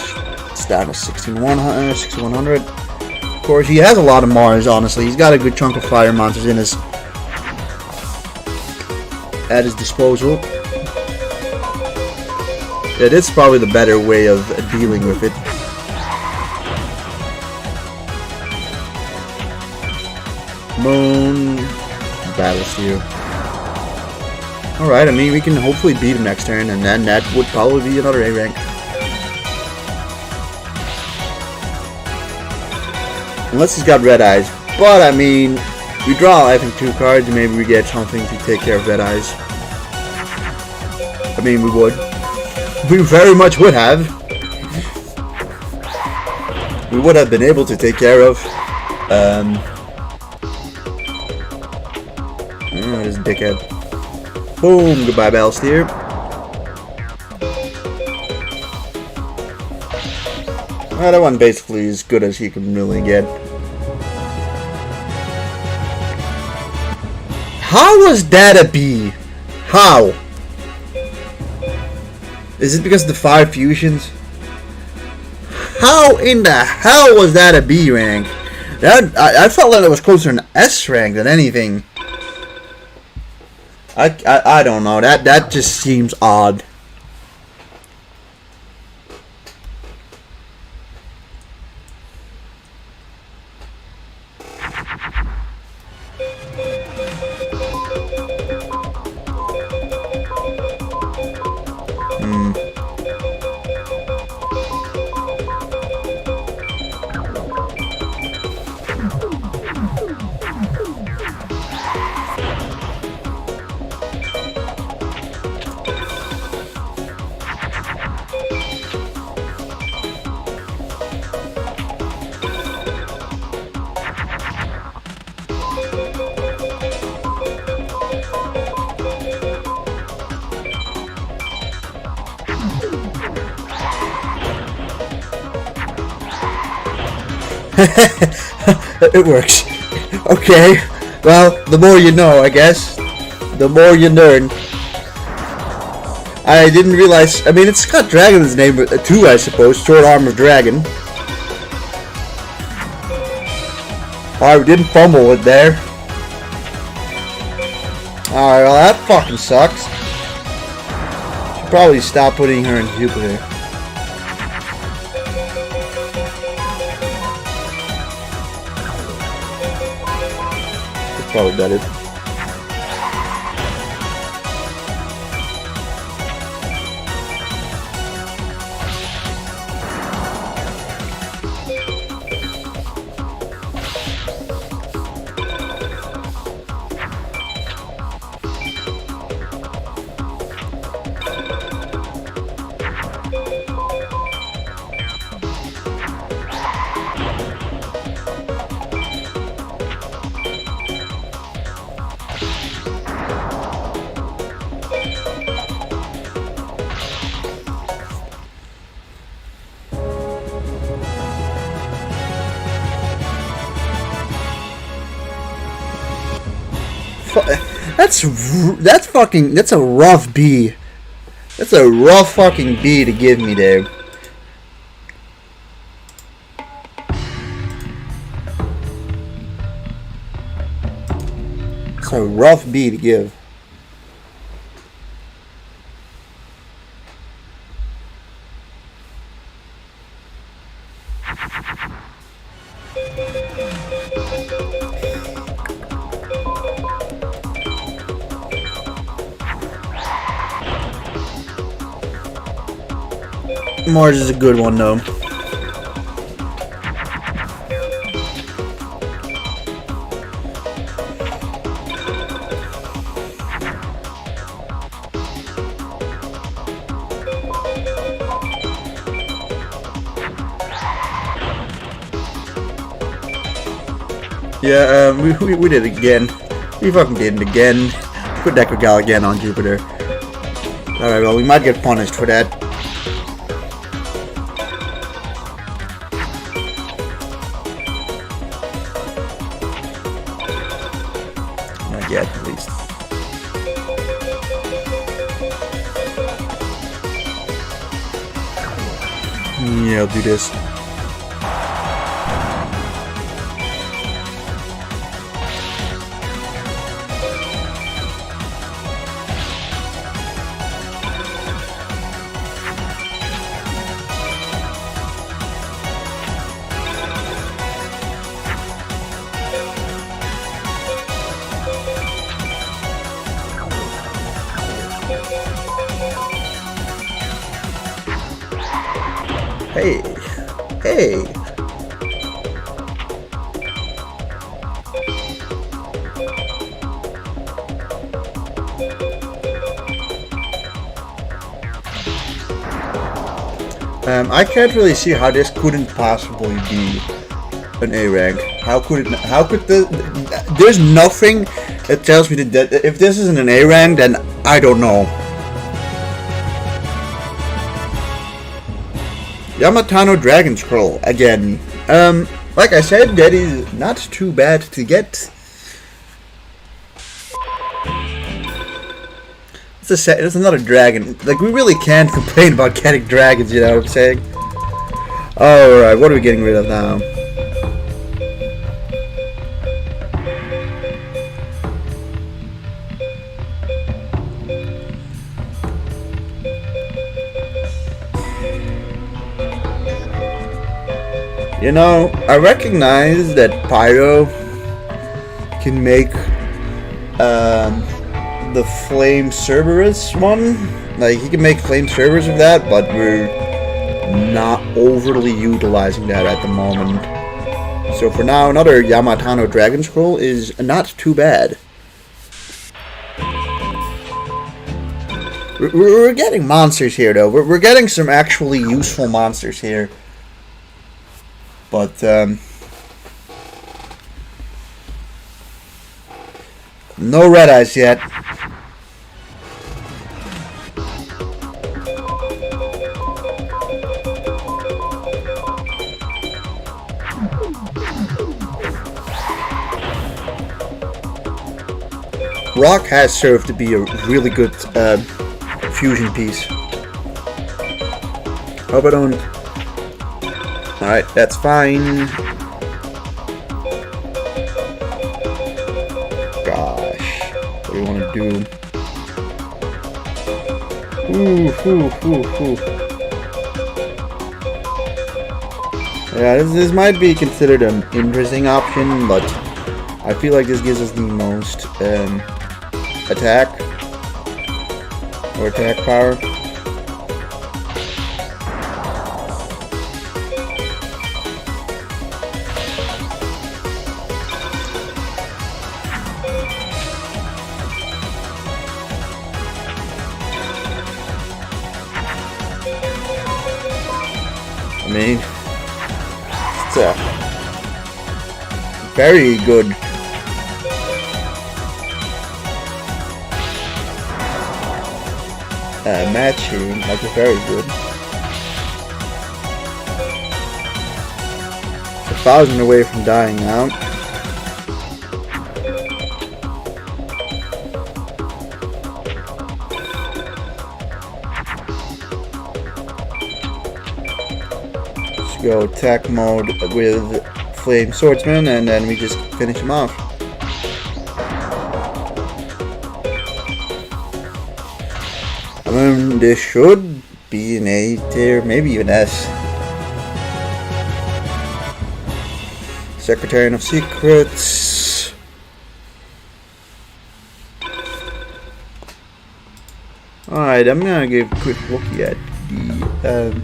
Down to 6100. Of course, he has a lot of Mars, honestly. He's got a good chunk of fire monsters in his at his disposal. Yeah, this is probably the better way of dealing with it. Moon battles you. Alright, I mean, we can hopefully beat him next turn, and then that would probably be another A rank. Unless he's got Red Eyes. But, I mean, we draw, I think, 2 cards, and maybe we get something to take care of Red Eyes. I mean, we would. We very much would have. We would have been able to take care of. This dickhead. Boom! Goodbye, Balestier. Well, that one basically as good as he can really get. How was that a B? How? Is it because of the 5 fusions? How in the hell was that a B rank? That I felt like it was closer to an S rank than anything. I don't know. That just seems odd. It works. Okay. Well, the more you know, I guess. The more you learn. I didn't realize... I mean, it's got dragon in its name too, I suppose. Short Arm of Dragon. Alright, we didn't fumble it there. Alright, well, that fucking sucks. probably stop putting her in Jupiter. That's probably better. That's a rough B. That's a rough fucking B to give me there. It's a rough B to give. Mars is a good one though. Yeah, we did it again. We fucking did it again. Put Decagal again on Jupiter. Alright, well, we might get punished for that. Not yet, at least. Yeah, I'll do this. Hey, hey. I can't really see how this couldn't possibly be an A rank. How could it? How could there's nothing that tells me that if this isn't an A rank, then I don't know. Yamatano Dragon Scroll again. Like I said, that is not too bad to get. It's another dragon. Like, we really can't complain about getting dragons, you know what I'm saying? Alright, what are we getting rid of now? You know, I recognize that Pyro can make the Flame Cerberus one. Like, he can make Flame Cerberus with that, but we're not overly utilizing that at the moment. So for now, another Yamatano Dragon Scroll is not too bad. We're getting monsters here, though. We're getting some actually useful monsters here. But, no red eyes yet. Rock has served to be a really good fusion piece. Hope I don't. Alright, that's fine. Gosh, what do you want to do? Ooh, ooh, ooh, ooh. Yeah, this might be considered an interesting option, but I feel like this gives us the most attack or attack power. I mean, it's a very good match here. Like, it's very good. It's 1,000 away from dying out. Go attack mode with Flame Swordsman, and then we just finish him off. I mean, this should be an A tier, maybe even S. Secretarian of Secrets. Alright, I'm gonna give a quick look at the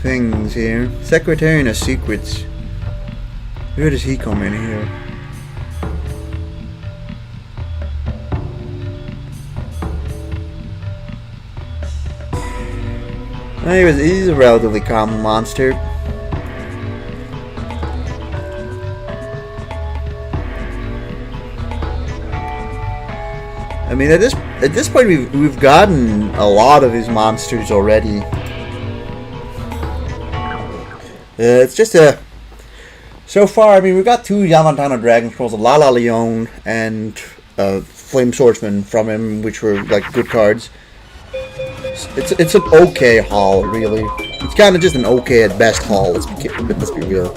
things here. Secretarian of Secrets. Where does he come in here? Anyways, he's a relatively common monster. I mean, at this point, we've gotten a lot of his monsters already. It's just so far, I mean, we've got 2 Yamantano Dragon Scrolls, a Lala Leon, and Flame Swordsman from him, which were like good cards. It's an okay haul, really. It's kind of just an okay at best haul. Let's be real.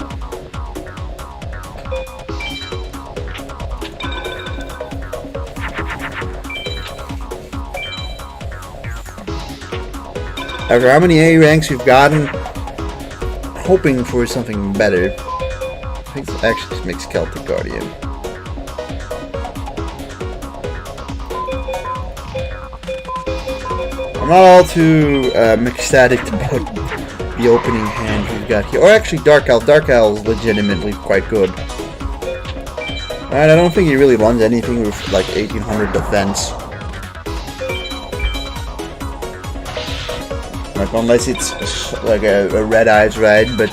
After how many A ranks we've gotten, hoping for something better. I think this actually just makes Celtic Guardian. I'm not all too ecstatic about the opening hand we've got here. Or actually Dark Elf. Dark Elf's legitimately quite good. And I don't think he really runs anything with like 1800 defense. Like, unless it's like a Red Eyes ride, but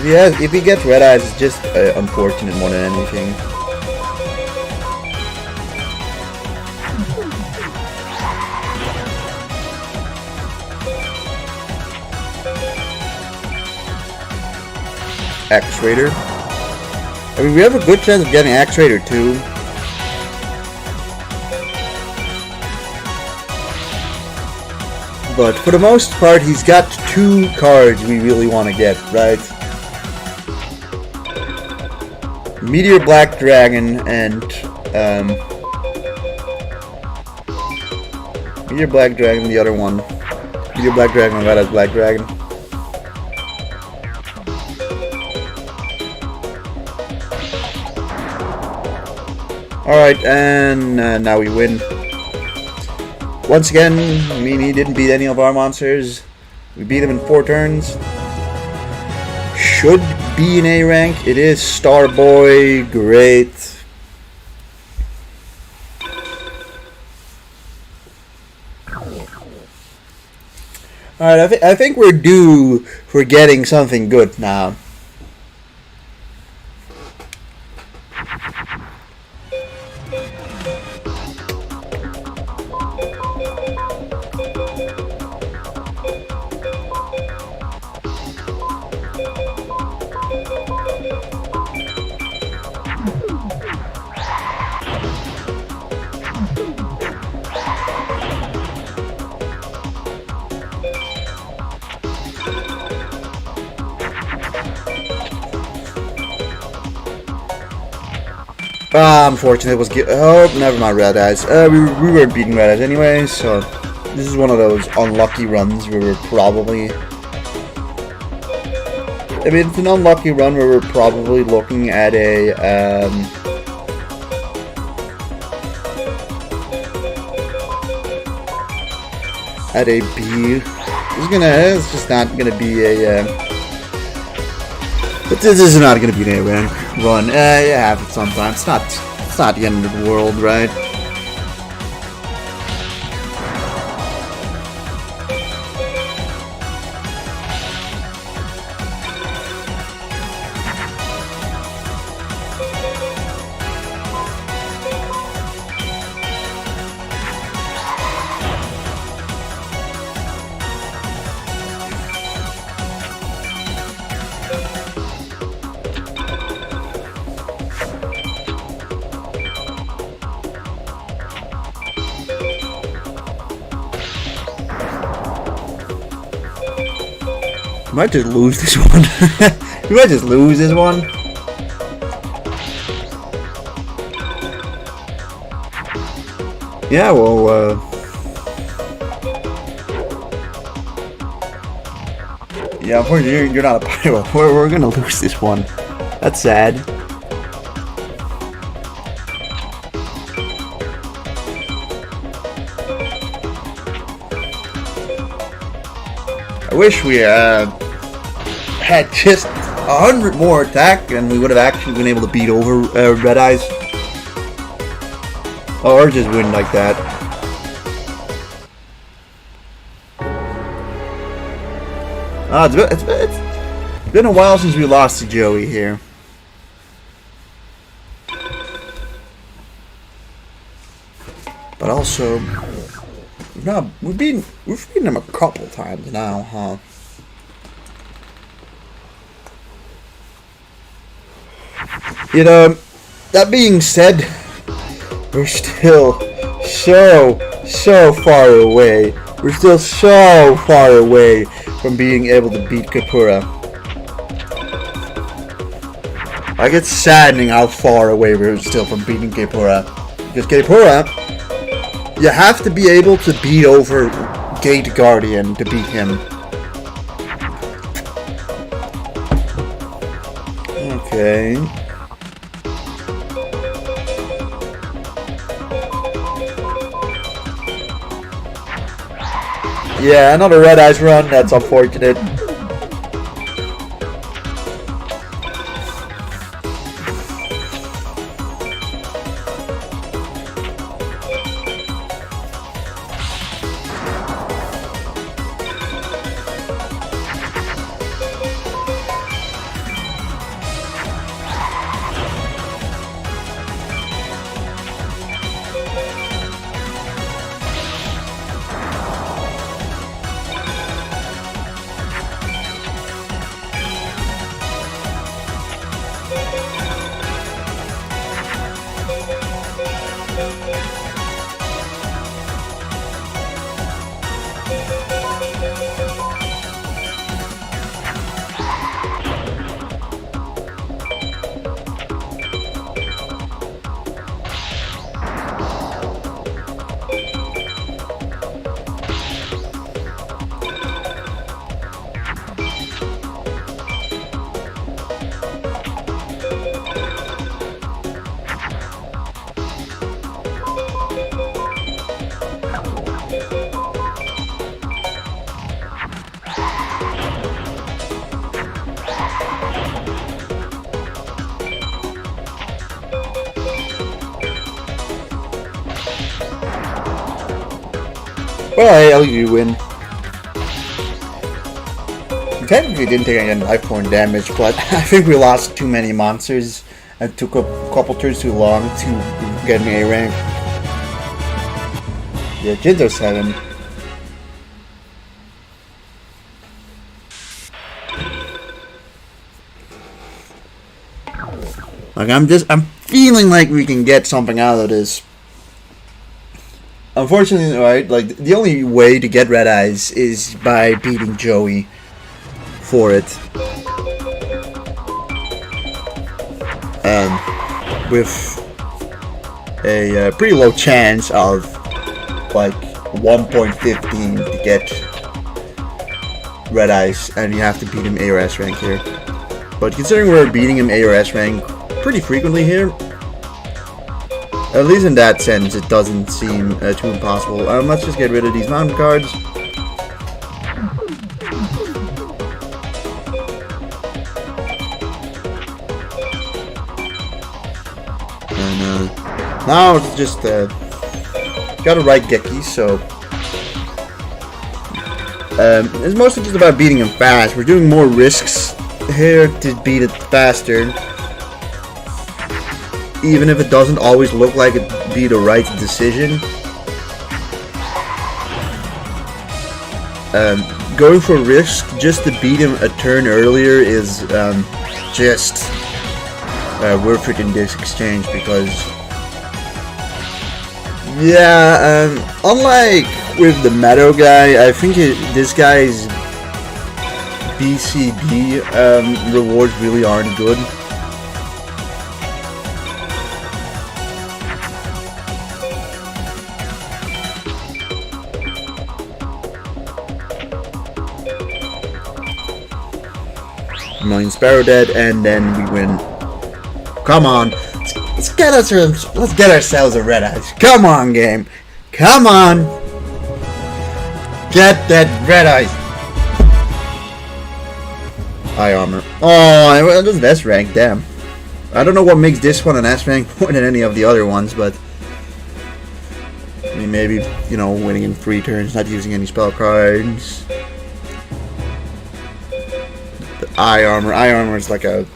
if he gets Red Eyes, it's just unfortunate more than anything. Axe Raider. I mean, we have a good chance of getting Axe Raider too. But for the most part, he's got 2 cards we really want to get, right? Meteor Black Dragon and Meteor Black Dragon, the other one. Meteor Black Dragon and Red Eyes Black Dragon. Alright, and now we win. Once again, I mean, he didn't beat any of our monsters. We beat him in 4 turns. Should be an A rank. It is Starboy. Great. Alright, I think we're due for getting something good now. Unfortunately, it was oh, never mind, red eyes. We weren't beating red eyes anyway, so this is one of those unlucky runs where we're probably. I mean, it's an unlucky run where we're probably looking at a B. It's just not gonna be a. But this is not gonna be an A rank run. It happens sometimes. It's not the end of the world, right? We might just lose this one. We might just lose this one. Yeah, well, yeah, unfortunately, you're not a pyro. We're gonna lose this one. That's sad. I wish we had just 100 more attack and we would have actually been able to beat over Red Eyes. Or just win like that. It's been a while since we lost to Joey here. But also, we've beaten him a couple times now, huh? You know, that being said, we're still so far away. We're still so far away from being able to beat Kapura. Like, it's saddening how far away we're still from beating Kapura. Because Kapura, you have to be able to beat over Gate Guardian to beat him. Okay. Yeah, another Red Eyes run. That's unfortunate. Well, you win. Technically didn't take any life point damage, but I think we lost too many monsters and took a couple turns too long to get an A rank. Yeah, Jinzo 7. Like, I'm feeling like we can get something out of this. Unfortunately, right, like, the only way to get Red Eyes is by beating Joey for it. And with a pretty low chance of like 1.15 to get red ice, and you have to beat him A or S rank here. But considering we're beating him A or S rank pretty frequently here, at least in that sense, it doesn't seem too impossible. Let's just get rid of these mountain cards. And now it's just gotta ride Geki, so it's mostly just about beating him fast. We're doing more risks here to beat it faster, even if it doesn't always look like it'd be the right decision. Going for risk just to beat him a turn earlier is just worth it in this exchange, because yeah, unlike with the Meadow guy, I think this guy's BCB rewards really aren't good. Million Sparrow dead, and then we win. Come on, let's get ourselves a red ice. Come on, game. Come on, get that red ice. Eye armor. Oh, it was S rank. Damn. I don't know what makes this one an S rank more than any of the other ones, but I mean, maybe, you know, winning in 3 turns, not using any spell cards. Eye armor is like a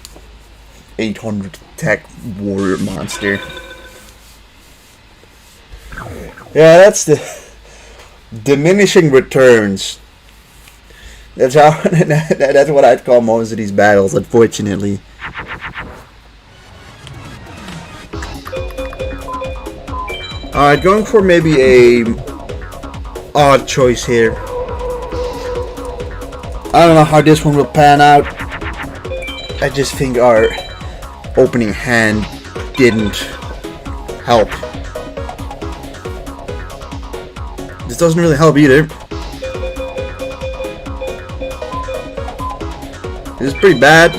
800 tech warrior monster. Yeah, that's the diminishing returns. That's how that's what I'd call most of these battles, unfortunately. Alright, going for maybe a odd choice here. I don't know how this one will pan out. I just think our opening hand didn't help. This doesn't really help either. This is pretty bad.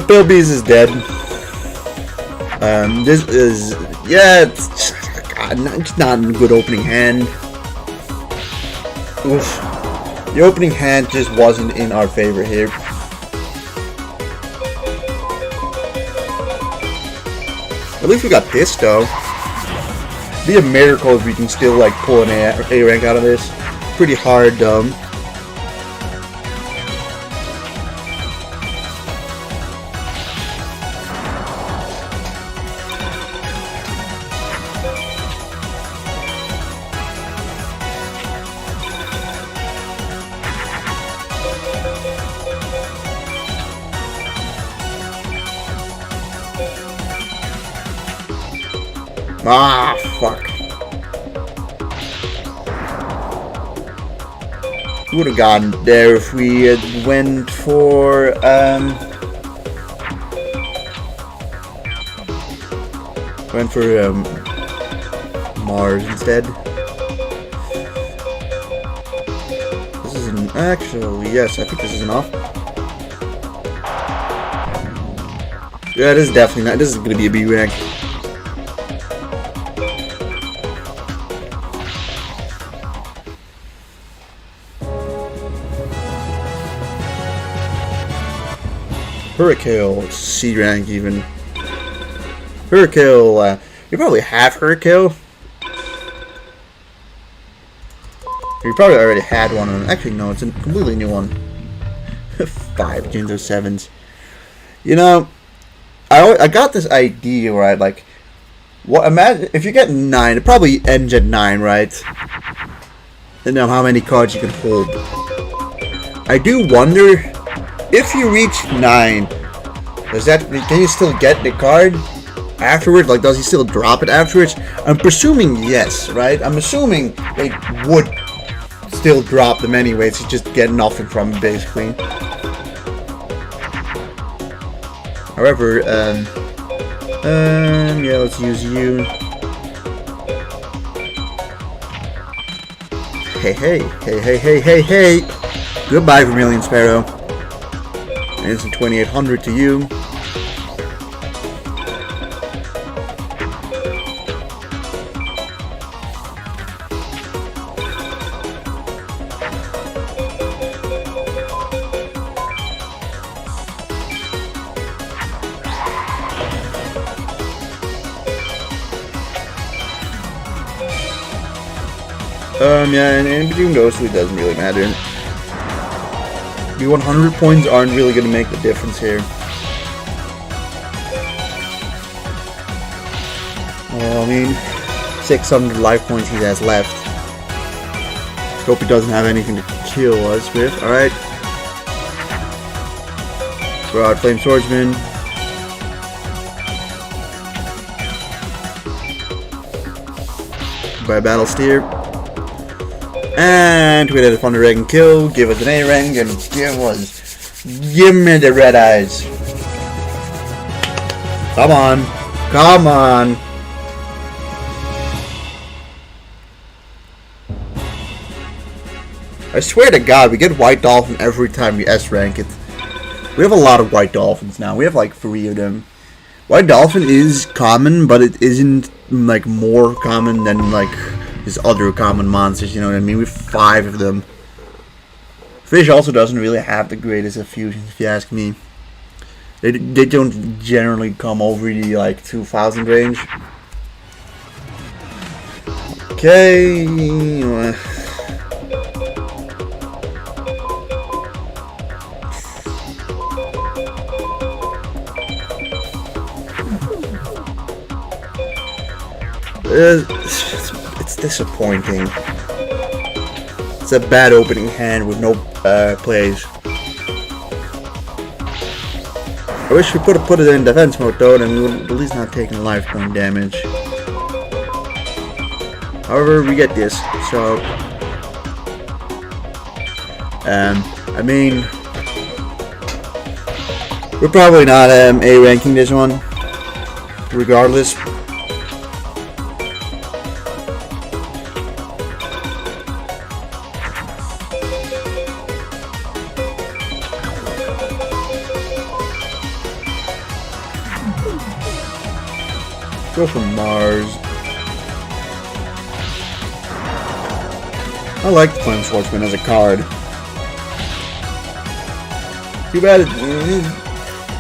Bill Bees is dead. This is, yeah, it's not a good opening hand. Oof. The opening hand just wasn't in our favor here. At least we got this though. It'd be a miracle if we can still like pull an A rank out of this. Pretty hard though. Ah, fuck. Would have gotten there if we had went for, Mars instead. This isn't, actually, yes, I think this is enough. Yeah, this is definitely not, this is gonna be a B rank. Hurricane, C rank even. Hurricane, you probably have Hurricane. You probably already had one. Actually, no, it's a completely new one. 5 Jinzo 7s. You know, I got this idea, right? Like, what? Imagine if you get 9, it probably ends at 9, right? And know how many cards you can hold. I do wonder, if you reach 9, can you still get the card afterwards? Like, does he still drop it afterwards? I'm presuming yes, right? I'm assuming they would still drop them anyways. You just get nothing from it, basically. However, yeah, let's use you. Hey. Goodbye, Vermilion Sparrow. And it's a 2800 to you. Yeah, and in between those two, it doesn't really matter. The 100 points aren't really going to make the difference here. Well, I mean, 600 life points he has left. Hope he doesn't have anything to kill us with. Alright. Throw out Flame Swordsman. By Battle Steer. And we did a Thunder Dragon kill, give us an A rank, and give me the red eyes. Come on. I swear to God, we get White Dolphin every time we S rank it. We have a lot of White Dolphins now. We have like 3 of them. White Dolphin is common, but it isn't like more common than like his other common monsters, you know what I mean? We have 5 of them. Fish also doesn't really have the greatest of fusions, if you ask me. They don't generally come over the like 2000 range. Okay. It's disappointing. It's a bad opening hand with no plays. I wish we could have put it in defense mode though, then we would at least not taking life point damage. However, we get this, so I mean, we're probably not A ranking this one, regardless. Go for Mars. I like the Flame Swordsman as a card. Too bad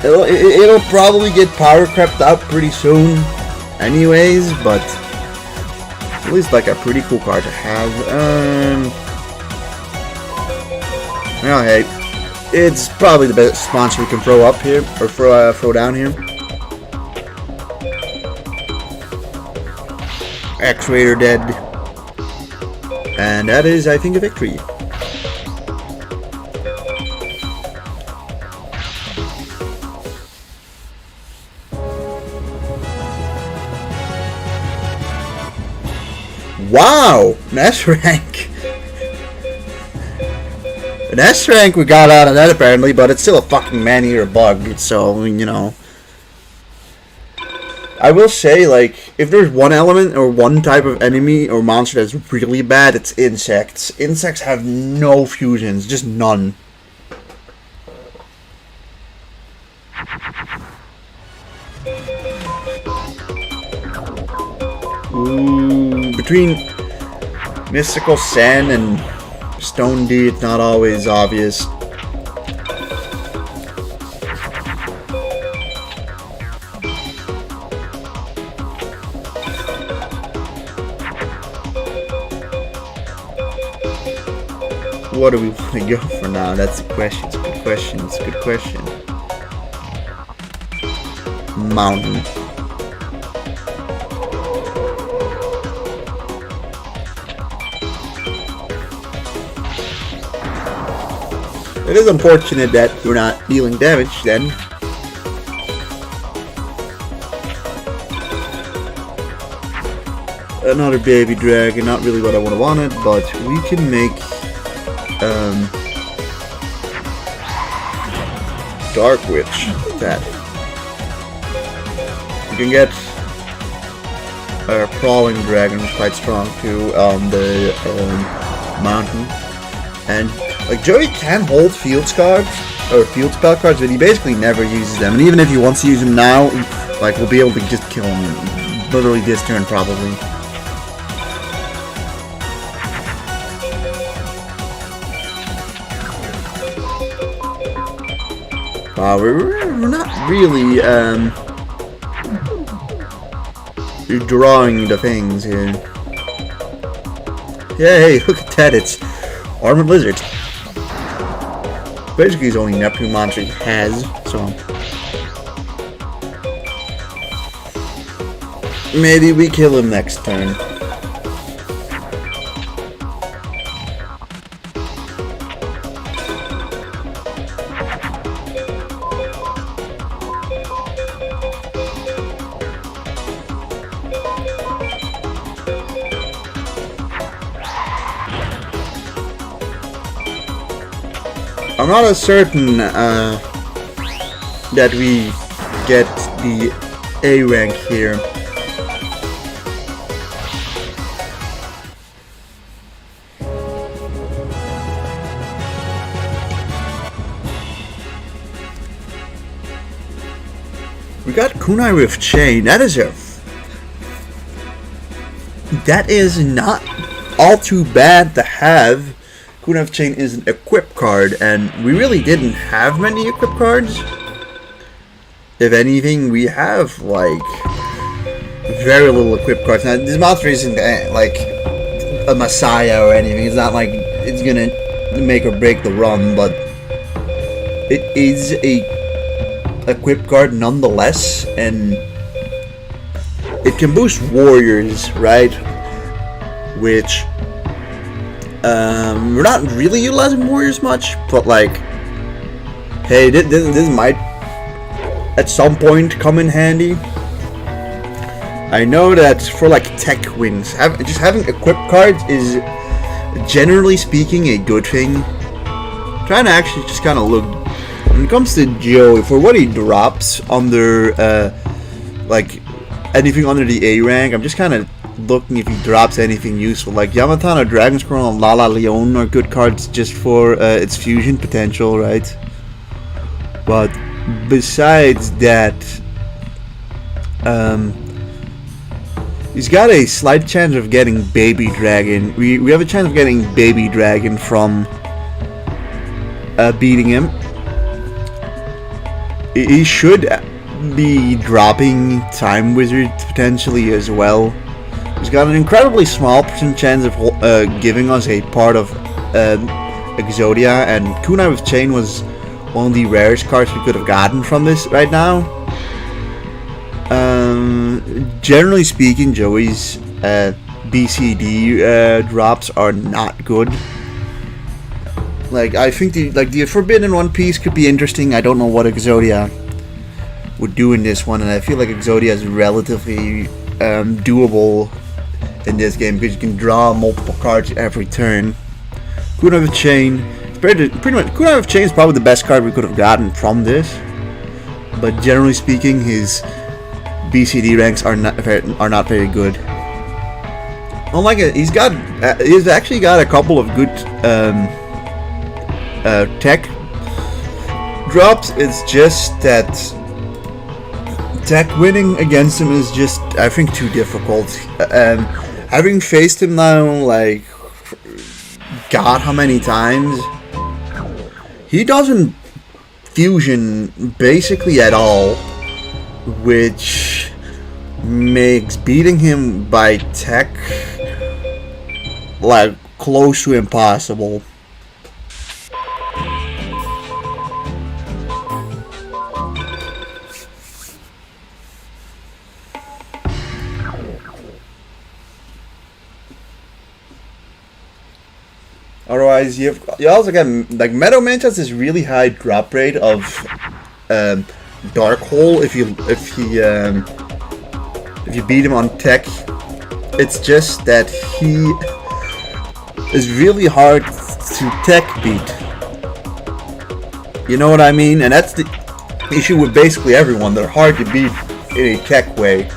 it'll probably get power crept up pretty soon anyways, but at least like a pretty cool card to have. Well, hey, it's probably the best sponsor we can throw up here, or throw down here. X-Raider dead. And that is, I think, a victory. Wow! An S rank! An S rank we got out of that apparently, but it's still a fucking man-eater bug, so, you know. I will say, like, if there's one element or one type of enemy or monster that's really bad, it's insects. Insects have no fusions, just none. Ooh, between Mystical Sand and Stone D, it's not always obvious. What do we want to go for now? That's a question. It's a good question. It's a good question. Mountain. It is unfortunate that we're not dealing damage then. Another baby dragon, not really what I would have wanted, but we can make Dark Witch. That you can get a Crawling Dragon, quite strong too, on the mountain, and like Joey can hold field cards or field spell cards, but he basically never uses them. And even if he wants to use them now, like we'll be able to just kill him literally this turn probably. Wow, we're not really drawing the things here. Yeah, hey, look at that, it's Armored Lizard. Basically his only Neptune monster he has, so maybe we kill him next turn. I'm not as certain that we get the A rank here. We got Kunai with Chain. That is not all too bad to have. Kunai with Chain is an equip card, and we really didn't have many equip cards. If anything, we have like very little equip cards. Now, this monster isn't like a messiah or anything. It's not like it's gonna make or break the run, but it is a equip card nonetheless, and it can boost warriors, right? Which we're not really utilizing warriors much, but like, hey, this might at some point come in handy. I know that for like tech wins, just having equip cards is generally speaking a good thing. I'm trying to actually just kind of look when it comes to Joey for what he drops under like anything under the A rank. I'm just kind of looking if he drops anything useful. Like Yamatana, Dragon's Crown, and Lala Leon are good cards just for its fusion potential, right? But besides that, he's got a slight chance of getting Baby Dragon. We have a chance of getting Baby Dragon from beating him. He should be dropping Time Wizard potentially as well. He's got an incredibly small percent chance of giving us a part of Exodia, and Kunai with Chain was one of the rarest cards we could have gotten from this right now. Generally speaking, Joey's BCD drops are not good. Like, I think the Forbidden One piece could be interesting. I don't know what Exodia would do in this one, and I feel like Exodia is relatively doable in this game because you can draw multiple cards every turn. Kunai with Chain, pretty much Kunai with Chain is probably the best card we could have gotten from this, but generally speaking, his BCD ranks are not very good. Unlike it, he's actually got a couple of good tech drops. It's just that tech winning against him is just, I think, too difficult. Having faced him now, like, God, how many times? He doesn't fusion basically at all, which makes beating him by tech like close to impossible. Otherwise, you also get like Meadow Manta has this really high drop rate of Dark Hole if you beat him on tech. It's just that he is really hard to tech beat. You know what I mean? And that's the issue with basically everyone. They're hard to beat in a tech way.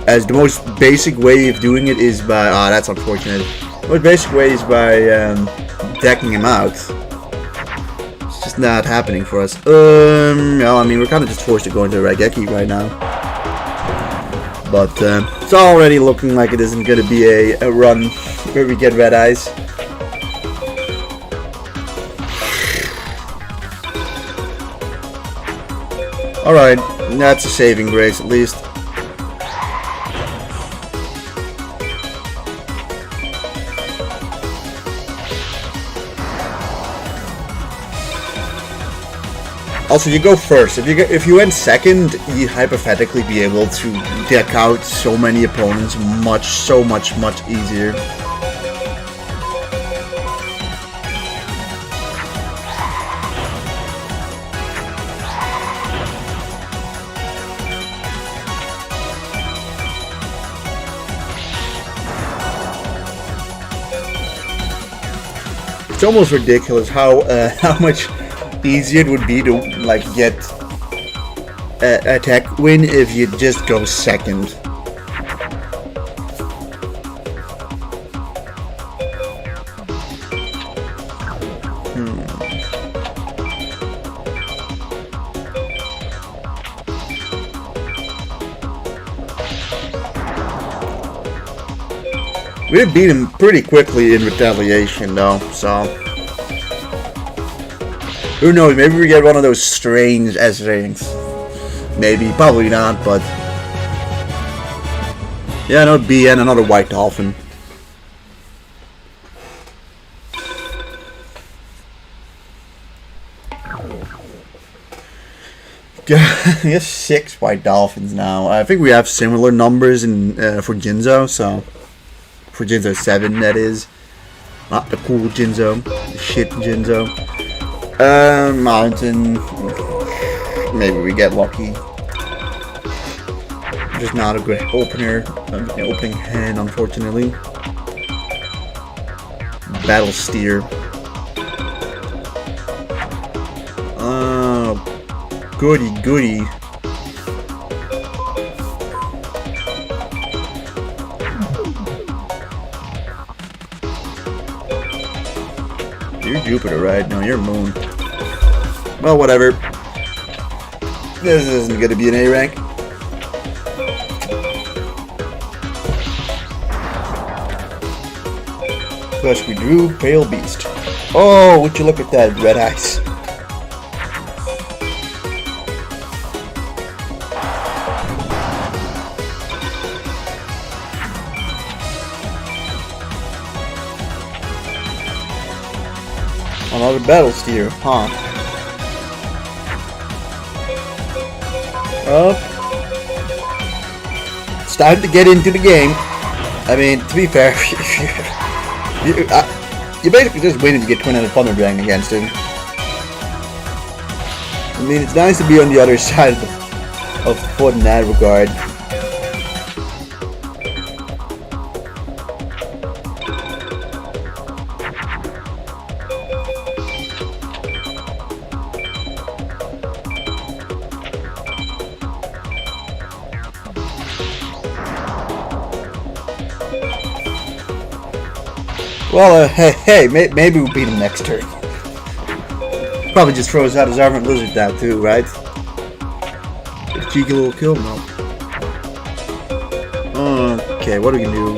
As the most basic way of doing it is by... Ah, that's unfortunate. The most basic way is by decking him out. It's just not happening for us. No, I mean, we're kind of just forced to go into Raigeki right now. But it's already looking like it isn't going to be a run where we get red eyes. Alright, that's a saving grace at least. Also, you go first. If you went second, you'd hypothetically be able to deck out so many opponents so much easier. It's almost ridiculous how much easier it would be to like get a tech win if you just go second. We did beat him pretty quickly in retaliation though, so who knows, maybe we get one of those strange S rings. Maybe, probably not, but yeah, no B and another white dolphin. Yes, 6 white dolphins now. I think we have similar numbers in for Jinzo, so for Jinzo 7 that is. Not the cool Jinzo, the shit Jinzo. Mountain. Maybe we get lucky. Just not a good opening hand, unfortunately. Battle steer. Goody goody. You're Jupiter, right? No, you're Moon. Well, whatever. This isn't gonna be an A rank. Plus, we drew Pale Beast. Oh, would you look at that, red eyes. Another battle steer, huh? Well, it's time to get into the game. I mean, to be fair, you basically just win if you get Twin-Headed Thunder Dragon against him. I mean, it's nice to be on the other side of the foot in that regard. Well, hey, maybe we'll beat him next turn. Probably just throws out his Armored Lizard now too, right? A cheeky little kill, no. Okay, what are we gonna do?